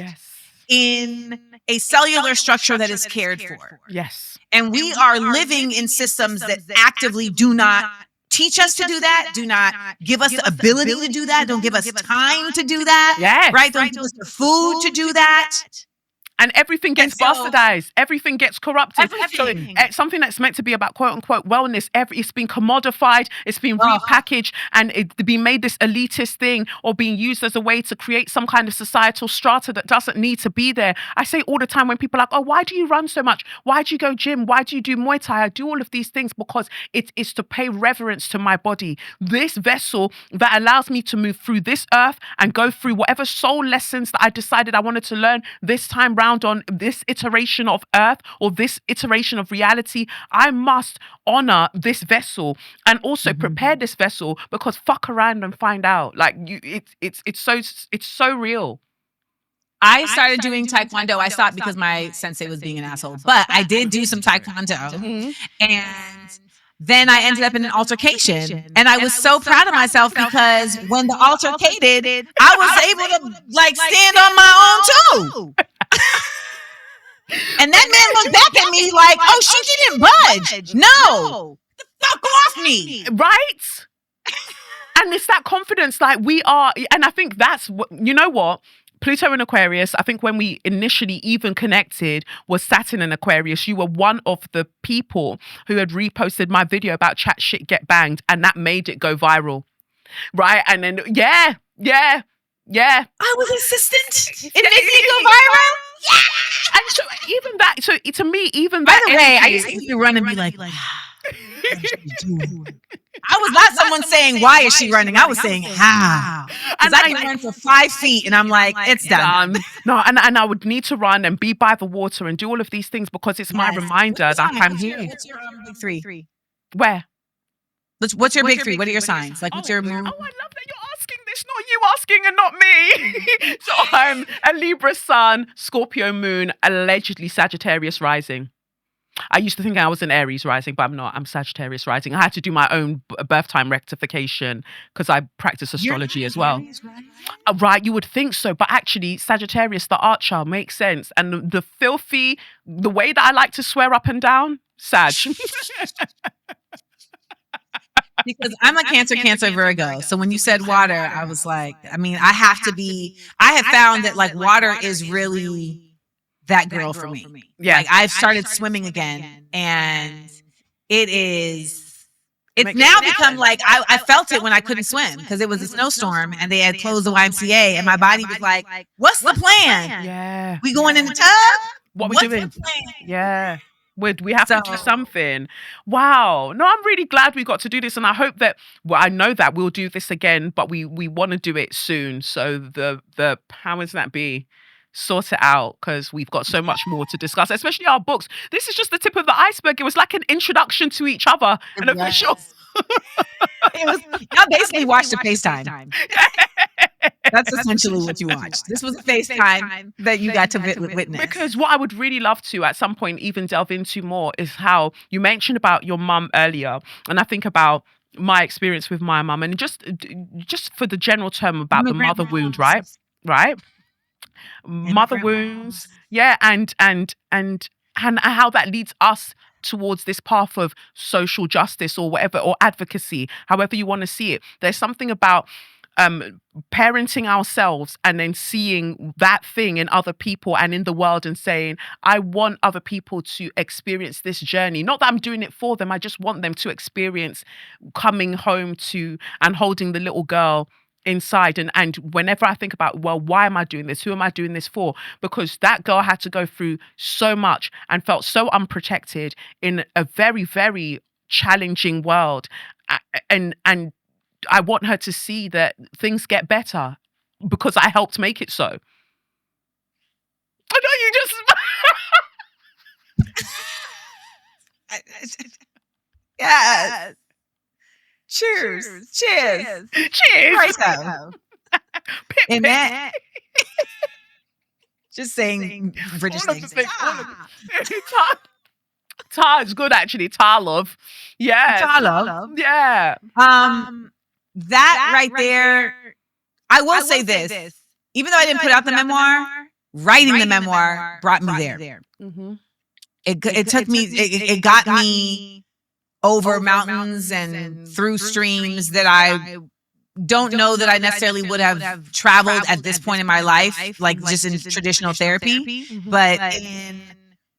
in a cellular structure that is cared for. Yes. And we are living in systems that actively do not teach us to do that, do not give us the ability to do that, don't give us time to do that. Yes. Right? Don't give us the food to do that. And everything gets bastardized. Everything gets corrupted. Everything. So something that's meant to be about quote unquote wellness, it's been commodified, it's been repackaged, and it's been made this elitist thing or being used as a way to create some kind of societal strata that doesn't need to be there. I say all the time when people are like, oh, why do you run so much? Why do you go gym? Why do you do Muay Thai? I do all of these things because it is to pay reverence to my body. This vessel that allows me to move through this earth and go through whatever soul lessons that I decided I wanted to learn this time round on this iteration of earth or this iteration of reality. I must honor this vessel and also prepare this vessel because fuck around and find out. Like it's so real. I started doing Taekwondo. I stopped because my sensei was being an asshole, but I did do some Taekwondo and then I ended up in an altercation and I was so proud of myself because when the altercated, I was able to like stand on my own too. And that man looked back at me like, oh, she didn't budge. No. Get the fuck off me. Right? And it's that confidence like we are. And I think that's what, you know what? Pluto in Aquarius, I think when we initially even connected was Saturn in Aquarius. You were one of the people who had reposted my video about chat shit get banged and that made it go viral. Right? And then, yeah. I was insistent. It made me go viral. Yeah. And so even that, so to me, even By that the way, I energy- used to run and be like, what is she doing? I was not someone saying, why is she running? I was saying, how? Because I can run for 5 feet and I'm like, it's done. No, and I would need to run and be by the water and do all of these things because it's my reminder that I'm here. What's your big three? Where? What's your big three? What are your signs? Like, what's your moon? Oh, I love that you're asking this, not you asking and not me. So I'm a Libra sun, Scorpio moon, allegedly Sagittarius rising. I used to think I was an Aries rising, but I'm not. I'm Sagittarius rising. I had to do my own birth time rectification because I practice astrology as well. Right, you would think so, but actually Sagittarius, the art child, makes sense. And the way that I like to swear up and down, Sag. Because I'm a Cancer, Virgo. So when you said water, I was like, I mean, I have found that like water is really that girl for me. Yeah. Like I've started swimming again and it's now become like, I felt it when I couldn't swim because it was a snowstorm and they had closed the YMCA and my body was like, what's the plan? Yeah. We going in the tub? What we What's doing? the plan? Yeah. We have to do something. Wow. No, I'm really glad we got to do this. And I hope that, well, I know that we'll do this again, but we want to do it soon. So the powers that be, sort it out because we've got so much more to discuss, especially our books. This is just the tip of the iceberg. It was like an introduction to each other. An official. It was, y'all basically watched a FaceTime. That's essentially what you watched. This was a FaceTime that you got to witness. Because what I would really love to at some point even delve into more is how you mentioned about your mum earlier. And I think about my experience with my mum and just for the general term about the mother wound, right? Mother wounds. Yeah. And how that leads us towards this path of social justice or whatever, or advocacy, however you want to see it. There's something about parenting ourselves and then seeing that thing in other people and in the world and saying, I want other people to experience this journey. Not that I'm doing it for them. I just want them to experience coming home to and holding the little girl inside. And whenever I think about, well, why am I doing this? Who am I doing this for? Because that girl had to go through so much and felt so unprotected in a very, very challenging world. And I want her to see that things get better because I helped make it so. I know you just... Yes. Cheers. Right so. And that... Just saying British things. Ta is good, actually. Ta love. Yeah. Ta love. Yeah. That right there, I will say this. Even though I didn't put out the memoir, writing the memoir brought me there. Mm-hmm. It took me, it got me over mountains and through streams that I don't know that I necessarily would have traveled at this point in my life, like just in traditional therapy, but in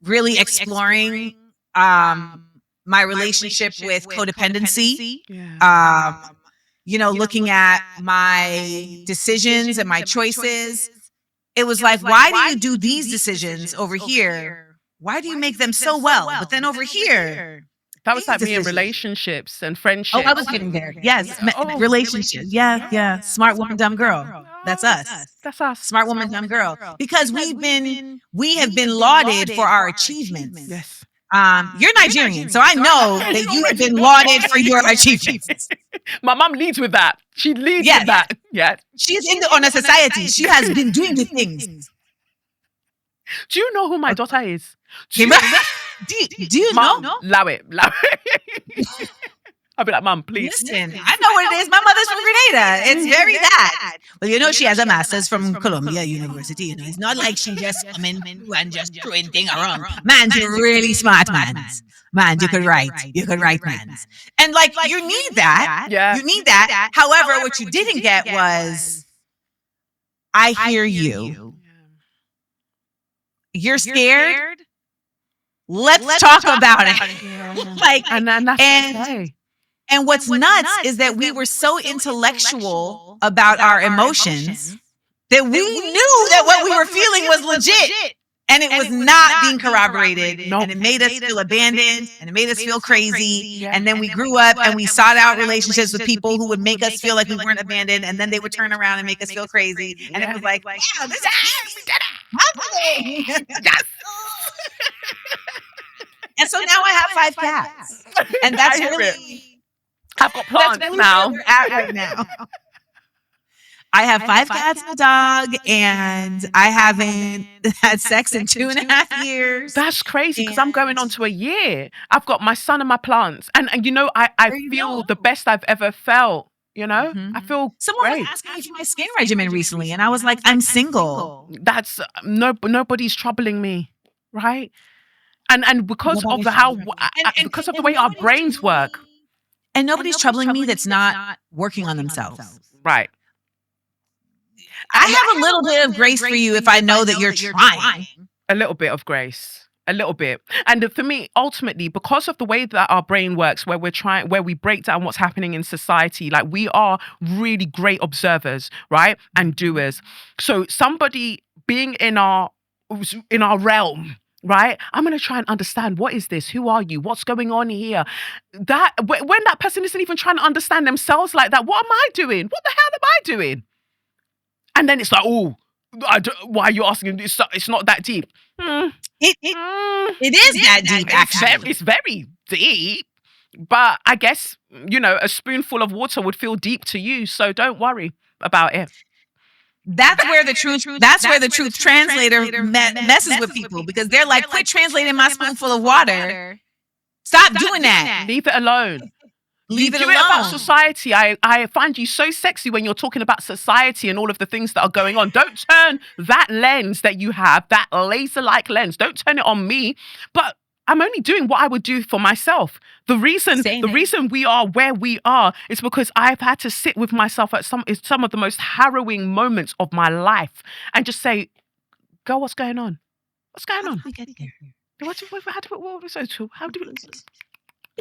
really exploring my relationship with codependency. Looking at my decisions and my choices, it was like, why do you do these decisions over here? Why do you make them so well? But then over here, that was like me in relationships and friendships. Oh, I was getting there. Yes, relationships. Yeah. Smart woman, dumb girl. That's us. That's us. Smart woman, dumb girl. Because we have been lauded for our achievements. Yes. You're Nigerian, so I know that you have been lauded for your achievements. My mom leads with that. She leads with that. Yeah. She's on a society. She has been doing the things. Do you know who my daughter is? Do you Mom, know? Allow it. I'll be like, Mom, please. Listen, I know what it is. My mother's from Grenada. It's very that. But she has a master's from Columbia University. It's not like she just come in and just throwing things around. Man's really smart, man's. Man, you could write, man's. And like, you need that. Yeah. You need that. However, what you didn't get was, I hear you. You're scared? Let's talk about it. Like, and that's okay. And what's nuts is that we were so intellectual about our emotions that we knew that what we were feeling was legit. And it was not being corroborated. Nope. And it made us feel abandoned and it made us feel crazy. And then we grew up and we sought out relationships with people who would make us feel like we weren't abandoned. And then they would turn around and make us feel crazy. And it was like, wow, this is happening. Yes. And so now I have 5 cats. And that's I hear really, I've got plants that's really now. where we're at right now. I have 5 cats and a dog, and I haven't had sex in 2.5 years. That's crazy because I'm going on to a year. I've got my son and my plants. And you know, I There you feel go. the best I've ever felt. You know, Mhm. I feel Someone great. was asking me for my skin regimen recently, and I was like, I'm single. That's nobody's troubling me, right? And because of Nobody's the how troubling me. because of the way our brains work, And nobody's troubling me that's not working on themselves. right? I have a little bit of grace for you if I know that you're trying. A little bit of grace, a little bit. And for me, ultimately, because of the way that our brain works, where we break down what's happening in society, like we are really great observers, right? And doers. So somebody being in our realm, right? I'm going to try and understand, what is this? Who are you? What's going on here? That when that person isn't even trying to understand themselves like that, what am I doing? What the hell am I doing? And then it's like, oh, why are you asking? It's not that deep. It is that deep, actually. It's very deep. But I guess, you know, a spoonful of water would feel deep to you. So don't worry about it. That's where the truth translator messes with people, because they're like, quit translating my spoonful of water. Stop doing that. Leave it alone. Leave it Do it about alone. society. I find you so sexy when you're talking about society and all of the things that are going on. Don't turn that lens that you have, that laser-like lens, don't turn it on me. But I'm only doing what I would do for myself. The reason we are where we are is because I've had to sit with myself at some of the most harrowing moments of my life and just say, girl, what's going on? What's going on? How did we get here?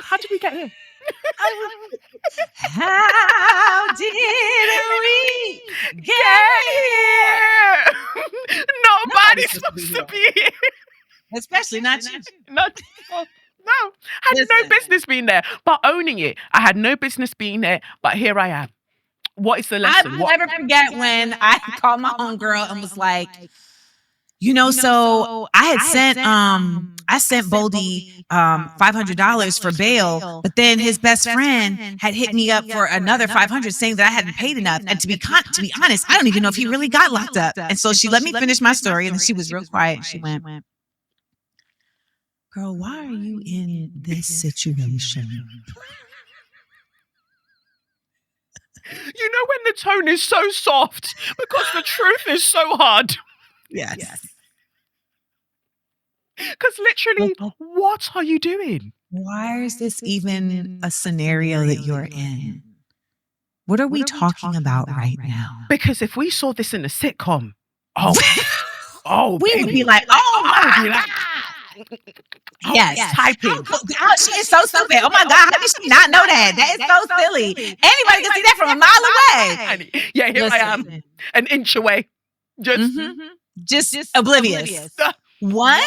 How did we get here? How did we get here? Nobody's supposed to be here. Especially not you. No. Had no Listen. business being there, but owning it. I had no business being there, but here I am. What is the lesson? I'll never forget when I called my homegirl and was like, you know, so I had sent Boldy $500 for bail, but then his best friend had hit me up for another $500, saying that I hadn't paid enough. And to be honest, I don't even know if he really got locked up. And so she let me finish my story, and then she was real quiet. She went, girl, why are you in this situation? You know when the tone is so soft because the truth is so hard. Yes. Because literally, what are you doing? Why is this even a scenario that you're in? What are we talking about right now? Because if we saw this in a sitcom, We would be like, oh my God. Yes. Typing. Oh, she is so stupid. Oh my God, how did she not know that? That is so silly. Anybody can see that from a mile away. Yeah, here I am, an inch away. Just oblivious. What?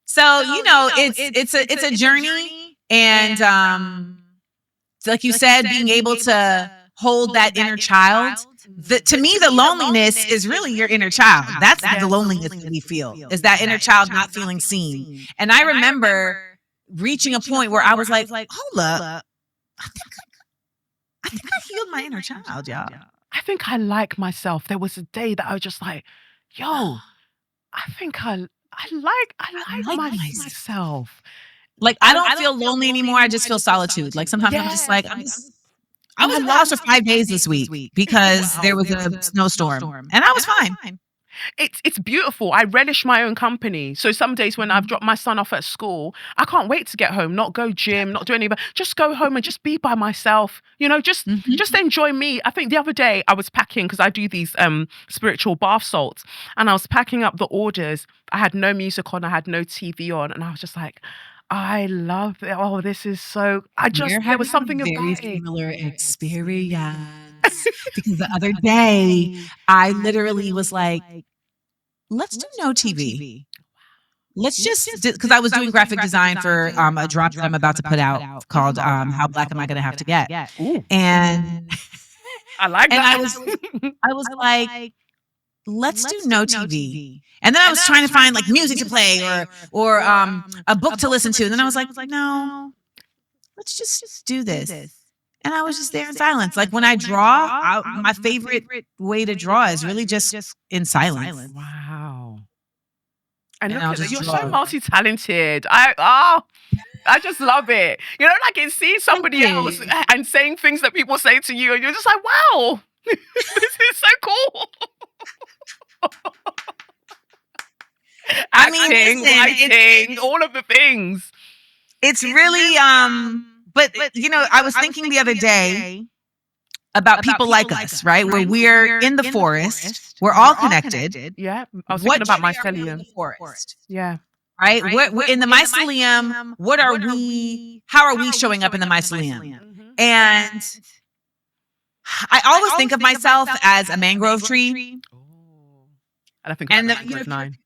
So, you know, it's a journey, and like you said, being able to hold that inner child. To me, the loneliness is really your inner child. That's the loneliness that we feel, is that inner child not feeling seen. And I remember reaching a point where I was like, hold up, I think I healed my inner child, y'all. I think I like myself. There was a day that I was just like, yo, I think I like myself. Like, I don't feel lonely anymore. I just feel solitude. Like, sometimes I'm just like, I was lost for 5 days this week because there was a snowstorm, and I was fine. It's beautiful. I relish my own company. So some days when I've dropped my son off at school, I can't wait to get home, not go gym, not do anything, just go home and just be by myself. You know, just enjoy me. I think the other day I was packing, because I do these spiritual bath salts, and I was packing up the orders. I had no music on, I had no TV on, and I was just like, I love it. Oh, this is so. There was something very about it. similar experience. Because the other day, I literally was like, let's do no TV. let's just, because I was doing graphic design for a drop that I'm about to put out called How Black Am I Gonna Have to Get? Ooh, And I like and that. I was like, let's do no TV. And then I was trying to find like music to play or a book to listen to. And then I was like, no, let's just do this. And I was just there in silence. Like when I draw, my favorite way to draw is really just in silence. Wow. And And look I'll at just you're draw. so multi-talented. I just love it. You know, like in seeing somebody else and saying things that people say to you, and you're just like, wow, this is so cool. I mean, Acting, listen, writing, all of the things. It's really but you know, I was thinking the other day about people like us, right? Where we're in the forest, we're all connected. Yeah, I was What thinking about tree are we in mycelium. the forest? Yeah. Right? We're in the mycelium. What are we? How are we showing up in the mycelium? Mhm. And I always think of myself as a mangrove tree. Oh. And I think And about the- the you know, mangrove 9.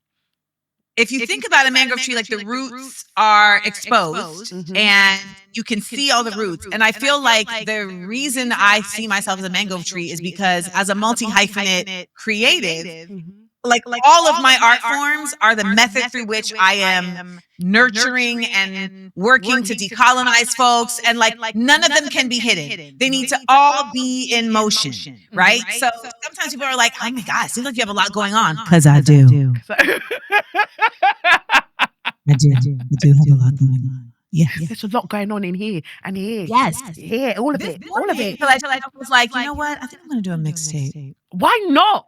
If you think about a mangrove tree, like the roots are exposed Mhm. and you can see all the roots. And I feel like the reason I see myself as a mangrove tree is because as a multi-hyphenate creative, Mhm. like all of my art forms are the method through which I am nurturing and working to decolonize folks. And like none of them can be hidden. They need to all be in motion, right? So sometimes people are like, oh my God, it seems like you have a lot going on. Because I do. So- I do have a lot going on. Yes. There's a lot going on in here and here. Yes. Here, all of it. All of it. Until I was like, you know what? I think I'm going to do a mixtape. Why not?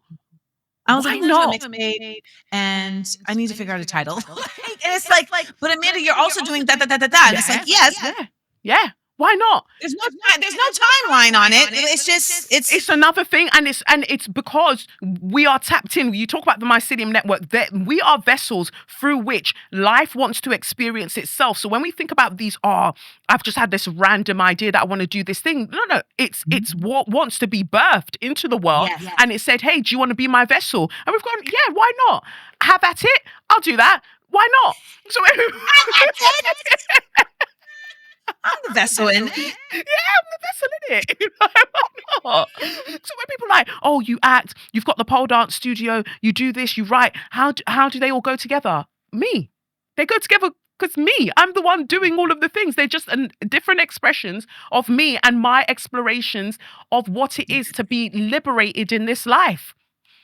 I was Why like, I'm going to do a mixtape and I need to figure out a title. And it's like, but Amanda, you're also doing that. And it's like, yes, Yeah. Why not? there's no timeline on it. It's just, It's another thing, and it's because we are tapped in. You talk about the mycelium network, that we are vessels through which life wants to experience itself. So when we think about these, I've just had this random idea that I want to do this thing. No, it's what wants to be birthed into the world, and it said, hey, do you want to be my vessel? And we've gone, yeah, why not? Have at it. I'll do that. Why not? So I'm the vessel in it. yeah, I'm the vessel in it. Why not? So when people are like, oh, you act, you've got the pole dance studio, you do this, you write, how do they all go together? Me. They go together because me. I'm the one doing all of the things. They're just different expressions of me and my explorations of what it is to be liberated in this life.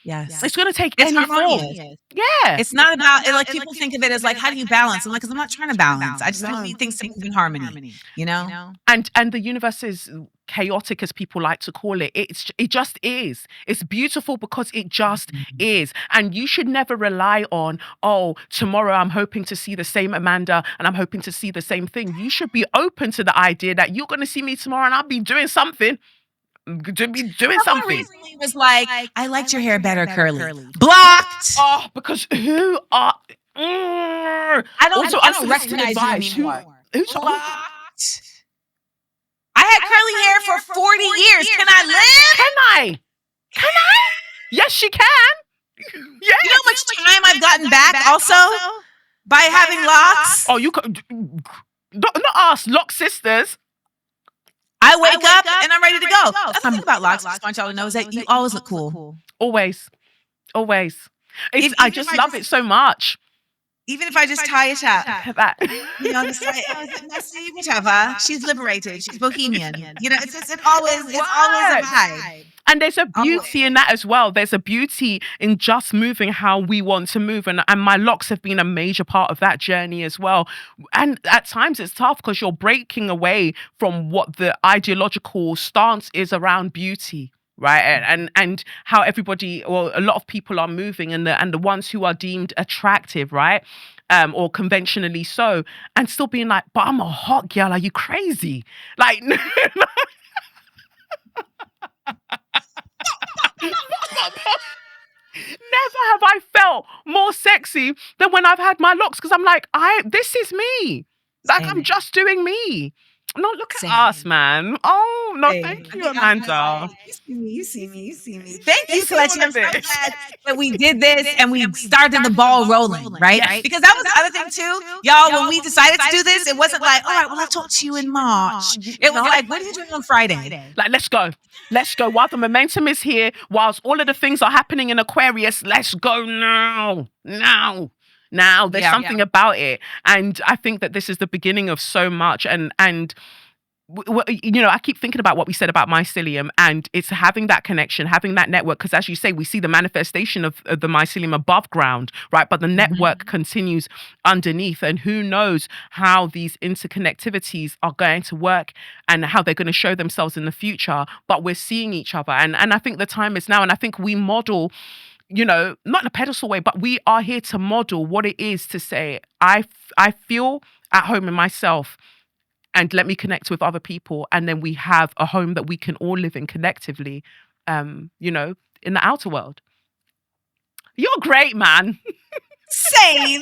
Yes. It's going to take It's any form. harmonious. Yeah. It's not about, like people think of it as like, how do you balance? I'm like, because I'm not trying to balance. I just No. need things to move in harmony, you know? And the universe is chaotic, as people like to call it. It just is. It's beautiful because it just is. And you should never rely on, oh, tomorrow I'm hoping to see the same Amanda and I'm hoping to see the same thing. You should be open to the idea that you're going to see me tomorrow and I'll be doing something. To be doing Someone something. recently was like, I liked your hair better curly. Blocked. Oh, because who are? I don't unsolicited recognize advice. you anymore. Who's Blocked. I had curly hair for 40 years. Can I live? Can I? Yes, she can. Yes. You know how much time I've gotten back also by having locks? Oh, you could. Not us, Lock Sisters. I wake up and I'm ready to go. That's the thing about locks. I just want y'all to know is that you always look cool. Always. Even I if just I love just- it so much. Even if I just tie it up. That. You know, it's like, messy, whatever. She's liberated. She's bohemian. You know, it's always a vibe. And there's a beauty in that as well. There's a beauty in just moving how we want to move. And my locks have been a major part of that journey as well. And at times it's tough because you're breaking away from what the ideological stance is around beauty. Right. And how everybody, or a lot of people are moving, and the ones who are deemed attractive, right? Or conventionally so, and still being like, but I'm a hot girl. Are you crazy? Like, never have I felt more sexy than when I've had my locks, because I'm like, this is me. Like, I'm just doing me. No, look Same. at us, man. Oh, no, Same. thank I you, think I'm Amanda. like, you see me. Thank you, You see all Kelechi. I'm of so this. glad that we did this and we started the ball rolling, right? Yes. Because that was the other thing too. Y'all, when we decided to do this, it wasn't like, all right, well, I'll talk to you in March. It was No. like, what are you doing on Friday? Like, let's go. Let's go. While the momentum is here, whilst all of the things are happening in Aquarius, let's go now. Now, there's Yeah. something about it. And I think that this is the beginning of so much. And you know, I keep thinking about what we said about mycelium, and it's having that connection, having that network. Because as you say, we see the manifestation of the mycelium above ground, right? But the network continues underneath, and who knows how these interconnectivities are going to work and how they're going to show themselves in the future. But we're seeing each other, and I think the time is now, and I think we model. You know, not in a pedestal way, but we are here to model what it is to say, I feel at home in myself, and let me connect with other people, and then we have a home that we can all live in collectively, you know, in the outer world. You're great, man. Same.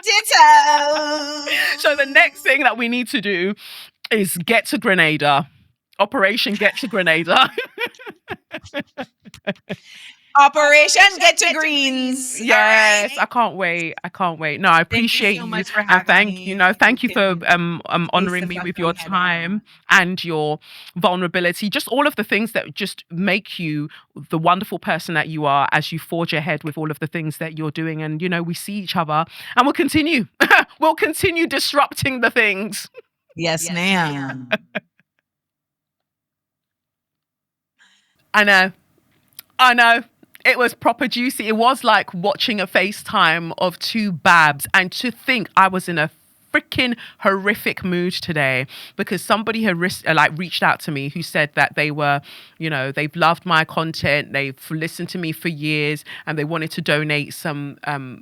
Ditto. So the next thing that we need to do is get to Grenada. Operation Get to Grenada. Operation Get to Greens. Yes, All right. I can't wait. No, I appreciate so you, much for and having me. thank you for Taste honoring the me fuck with we your had time and your vulnerability. Just all of the things that just make you the wonderful person that you are as you forge ahead with all of the things that you're doing. And you know, we see each other, and we'll continue. We'll continue disrupting the things. Yes, ma'am. I know. I know. It was proper juicy. It was like watching a FaceTime of two babs. And to think I was in a freaking horrific mood today because somebody had reached out to me who said that they were, you know, they've loved my content, they've listened to me for years, and they wanted to donate some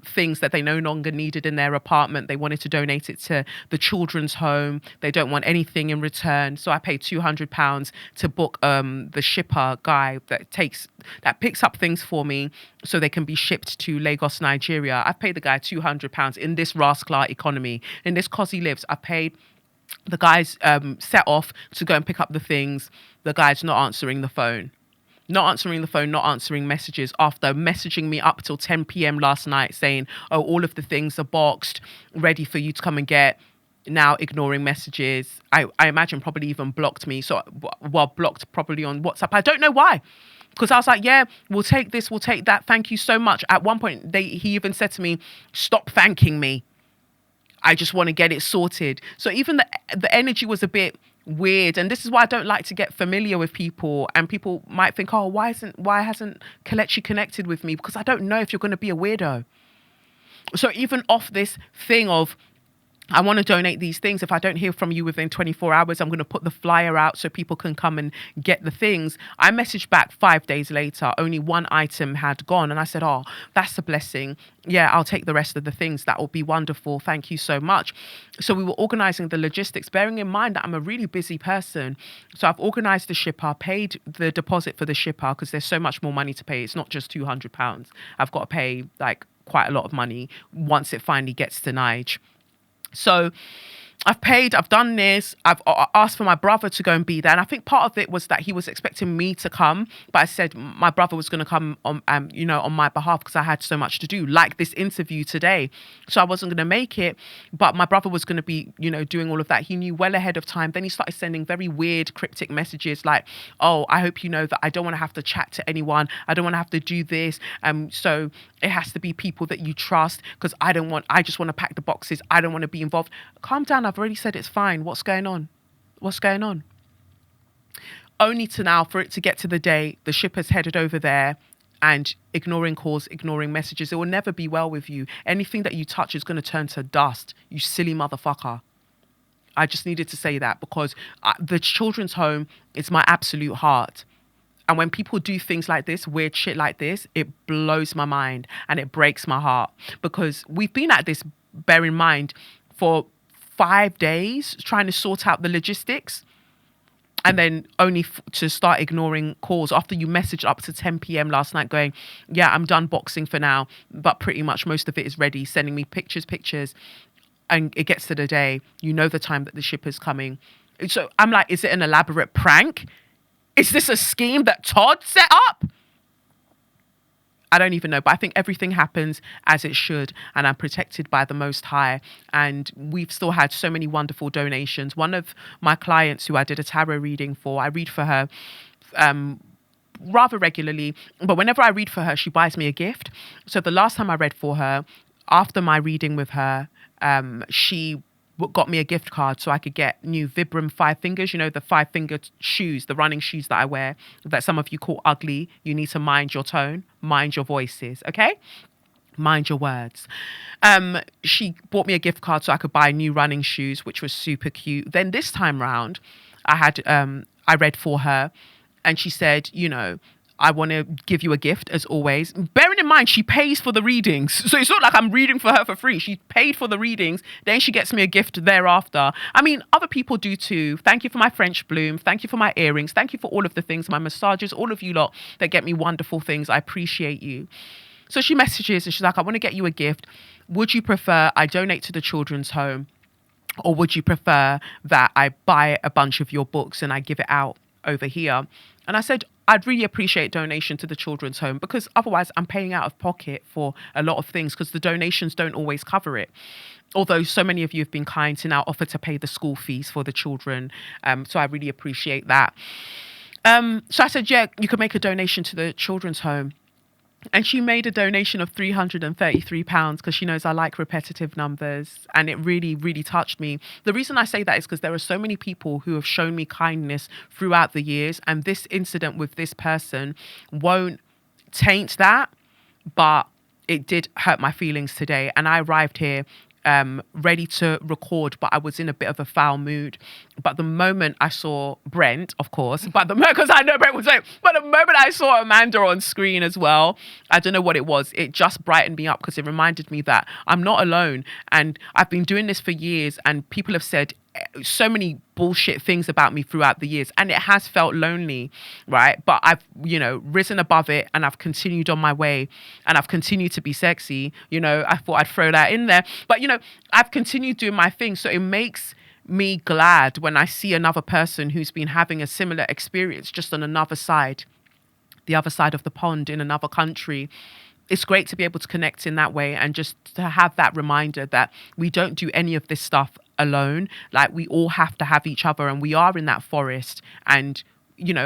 things that they no longer needed in their apartment. They wanted to donate it to the children's home. They don't want anything in return. So I paid £200 to book the shipper guy that picks up things for me so they can be shipped to Lagos, Nigeria. I've paid the guy £200 in this rascal economy. In this cos he lives, I paid the guy's set off to go and pick up the things. The guy's not answering the phone. Not answering messages after messaging me up till 10 p.m. last night saying, oh, all of the things are boxed, ready for you to come and get. Now ignoring messages. I imagine probably even blocked me. So, well, blocked probably on WhatsApp. I don't know why. Because I was like, yeah, we'll take this, we'll take that. Thank you so much. At one point, he even said to me, stop thanking me. I just want to get it sorted. So even the energy was a bit weird. And this is why I don't like to get familiar with people. And people might think, oh, why hasn't Kelechi connected with me? Because I don't know if you're going to be a weirdo. So even off this thing of, I want to donate these things. If I don't hear from you within 24 hours, I'm going to put the flyer out so people can come and get the things. I messaged back 5 days later. Only one item had gone. And I said, oh, that's a blessing. Yeah, I'll take the rest of the things. That will be wonderful. Thank you so much. So we were organizing the logistics, bearing in mind that I'm a really busy person. So I've organized the shipper, paid the deposit for the shipper because there's so much more money to pay. It's not just £200. I've got to pay like quite a lot of money once it finally gets to Nige. So I've paid, I've done this, I've asked for my brother to go and be there. And I think part of it was that he was expecting me to come, but I said my brother was going to come on, on my behalf because I had so much to do, like this interview today. So I wasn't going to make it, but my brother was going to be, doing all of that. He knew well ahead of time. Then he started sending very weird, cryptic messages like, oh, I hope you know that I don't want to have to chat to anyone. I don't want to have to do this. So it has to be people that you trust because I just want to pack the boxes. I don't want to be involved. Calm down. I've already said it's fine. What's going on? Only to now for it to get to the day the shipper's headed over there and ignoring calls, ignoring messages. It will never be well with you. Anything that you touch is going to turn to dust, you silly motherfucker. I just needed to say that because the children's home is my absolute heart. And when people do things like this, weird shit like this, it blows my mind and it breaks my heart because we've been at this, bear in mind, for 5 days trying to sort out the logistics and then only to start ignoring calls after you messaged up to 10 p.m. last night going, yeah, I'm done boxing for now, but pretty much most of it is ready, sending me pictures. and it gets to the day, you know the time that the ship is coming. So I'm like, is it an elaborate prank? Is this a scheme that Todd set up? I don't even know, but I think everything happens as it should, and I'm protected by the Most High. And we've still had so many wonderful donations. One of my clients who I did a tarot reading for, I read for her rather regularly, but whenever I read for her, she buys me a gift. So the last time I read for her, after my reading with her, she got me a gift card so I could get new Vibram 5 fingers, you know, the 5-fingered shoes, the running shoes that I wear, that some of you call ugly. You need to mind your tone, mind your voices, okay? Mind your words. She bought me a gift card so I could buy new running shoes, which was super cute. Then this time round, I read for her, and she said, you know, I want to give you a gift, as always. Bearing in mind, she pays for the readings. So it's not like I'm reading for her for free. She paid for the readings. Then she gets me a gift thereafter. I mean, other people do too. Thank you for my French bloom. Thank you for my earrings. Thank you for all of the things, my massages, all of you lot that get me wonderful things. I appreciate you. So she messages and she's like, I want to get you a gift. Would you prefer I donate to the children's home? Or would you prefer that I buy a bunch of your books and I give it out over here? And I said, I'd really appreciate donation to the children's home, because otherwise I'm paying out of pocket for a lot of things, because the donations don't always cover it. Although so many of you have been kind to now offer to pay the school fees for the children. So I really appreciate that. So I said, yeah, you could make a donation to the children's home. And she made a donation of £333 because she knows I like repetitive numbers. And it really, really touched me. The reason I say that is because there are so many people who have shown me kindness throughout the years. And this incident with this person won't taint that. But it did hurt my feelings today. And I arrived here ready to record, but I was in a bit of a foul mood. But the moment I saw Brent, of course, because I know Brent was there, but the moment I saw Amanda on screen as well, I don't know what it was. It just brightened me up because it reminded me that I'm not alone. And I've been doing this for years, and people have said so many bullshit things about me throughout the years, and it has felt lonely, right? But I've, risen above it, and I've continued on my way, and I've continued to be sexy. I thought I'd throw that in there, but I've continued doing my thing. So it makes me glad when I see another person who's been having a similar experience, just on another side, the other side of the pond, in another country. It's great to be able to connect in that way, and just to have that reminder that we don't do any of this stuff alone. Like, we all have to have each other, and we are in that forest. And,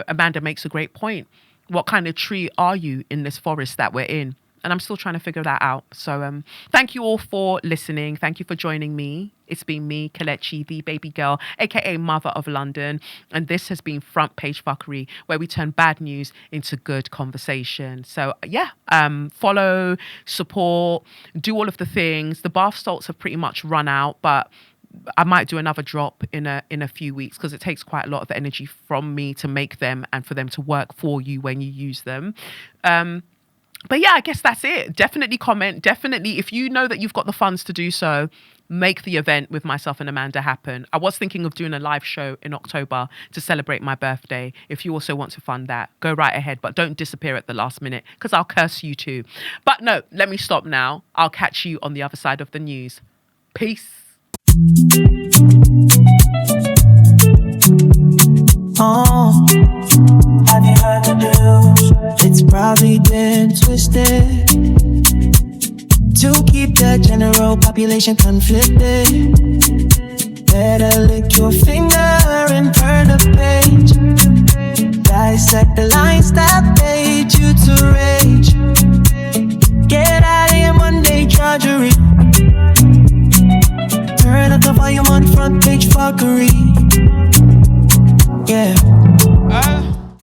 Amanda makes a great point. What kind of tree are you in this forest that we're in? And I'm still trying to figure that out. So thank you all for listening. Thank you for joining me. It's been me, Kelechi, the baby girl, aka Mother of London. And this has been Front Page Fuckery, where we turn bad news into good conversation. So follow, support, do all of the things. The bath salts have pretty much run out, but I might do another drop in a few weeks, because it takes quite a lot of energy from me to make them and for them to work for you when you use them. But yeah, I guess that's it. Definitely comment. Definitely, if you know that you've got the funds to do so, make the event with myself and Amanda happen. I was thinking of doing a live show in October to celebrate my birthday. If you also want to fund that, go right ahead, but don't disappear at the last minute, because I'll curse you too. But no, let me stop now. I'll catch you on the other side of the news. Peace. Oh, have you heard the news? It's probably been twisted to keep the general population conflicted. Better lick your finger and turn the page. Dissect the lines that lead you to rage. Get out of your Monday drudgery. Turn up the volume on Front Page Fuckery.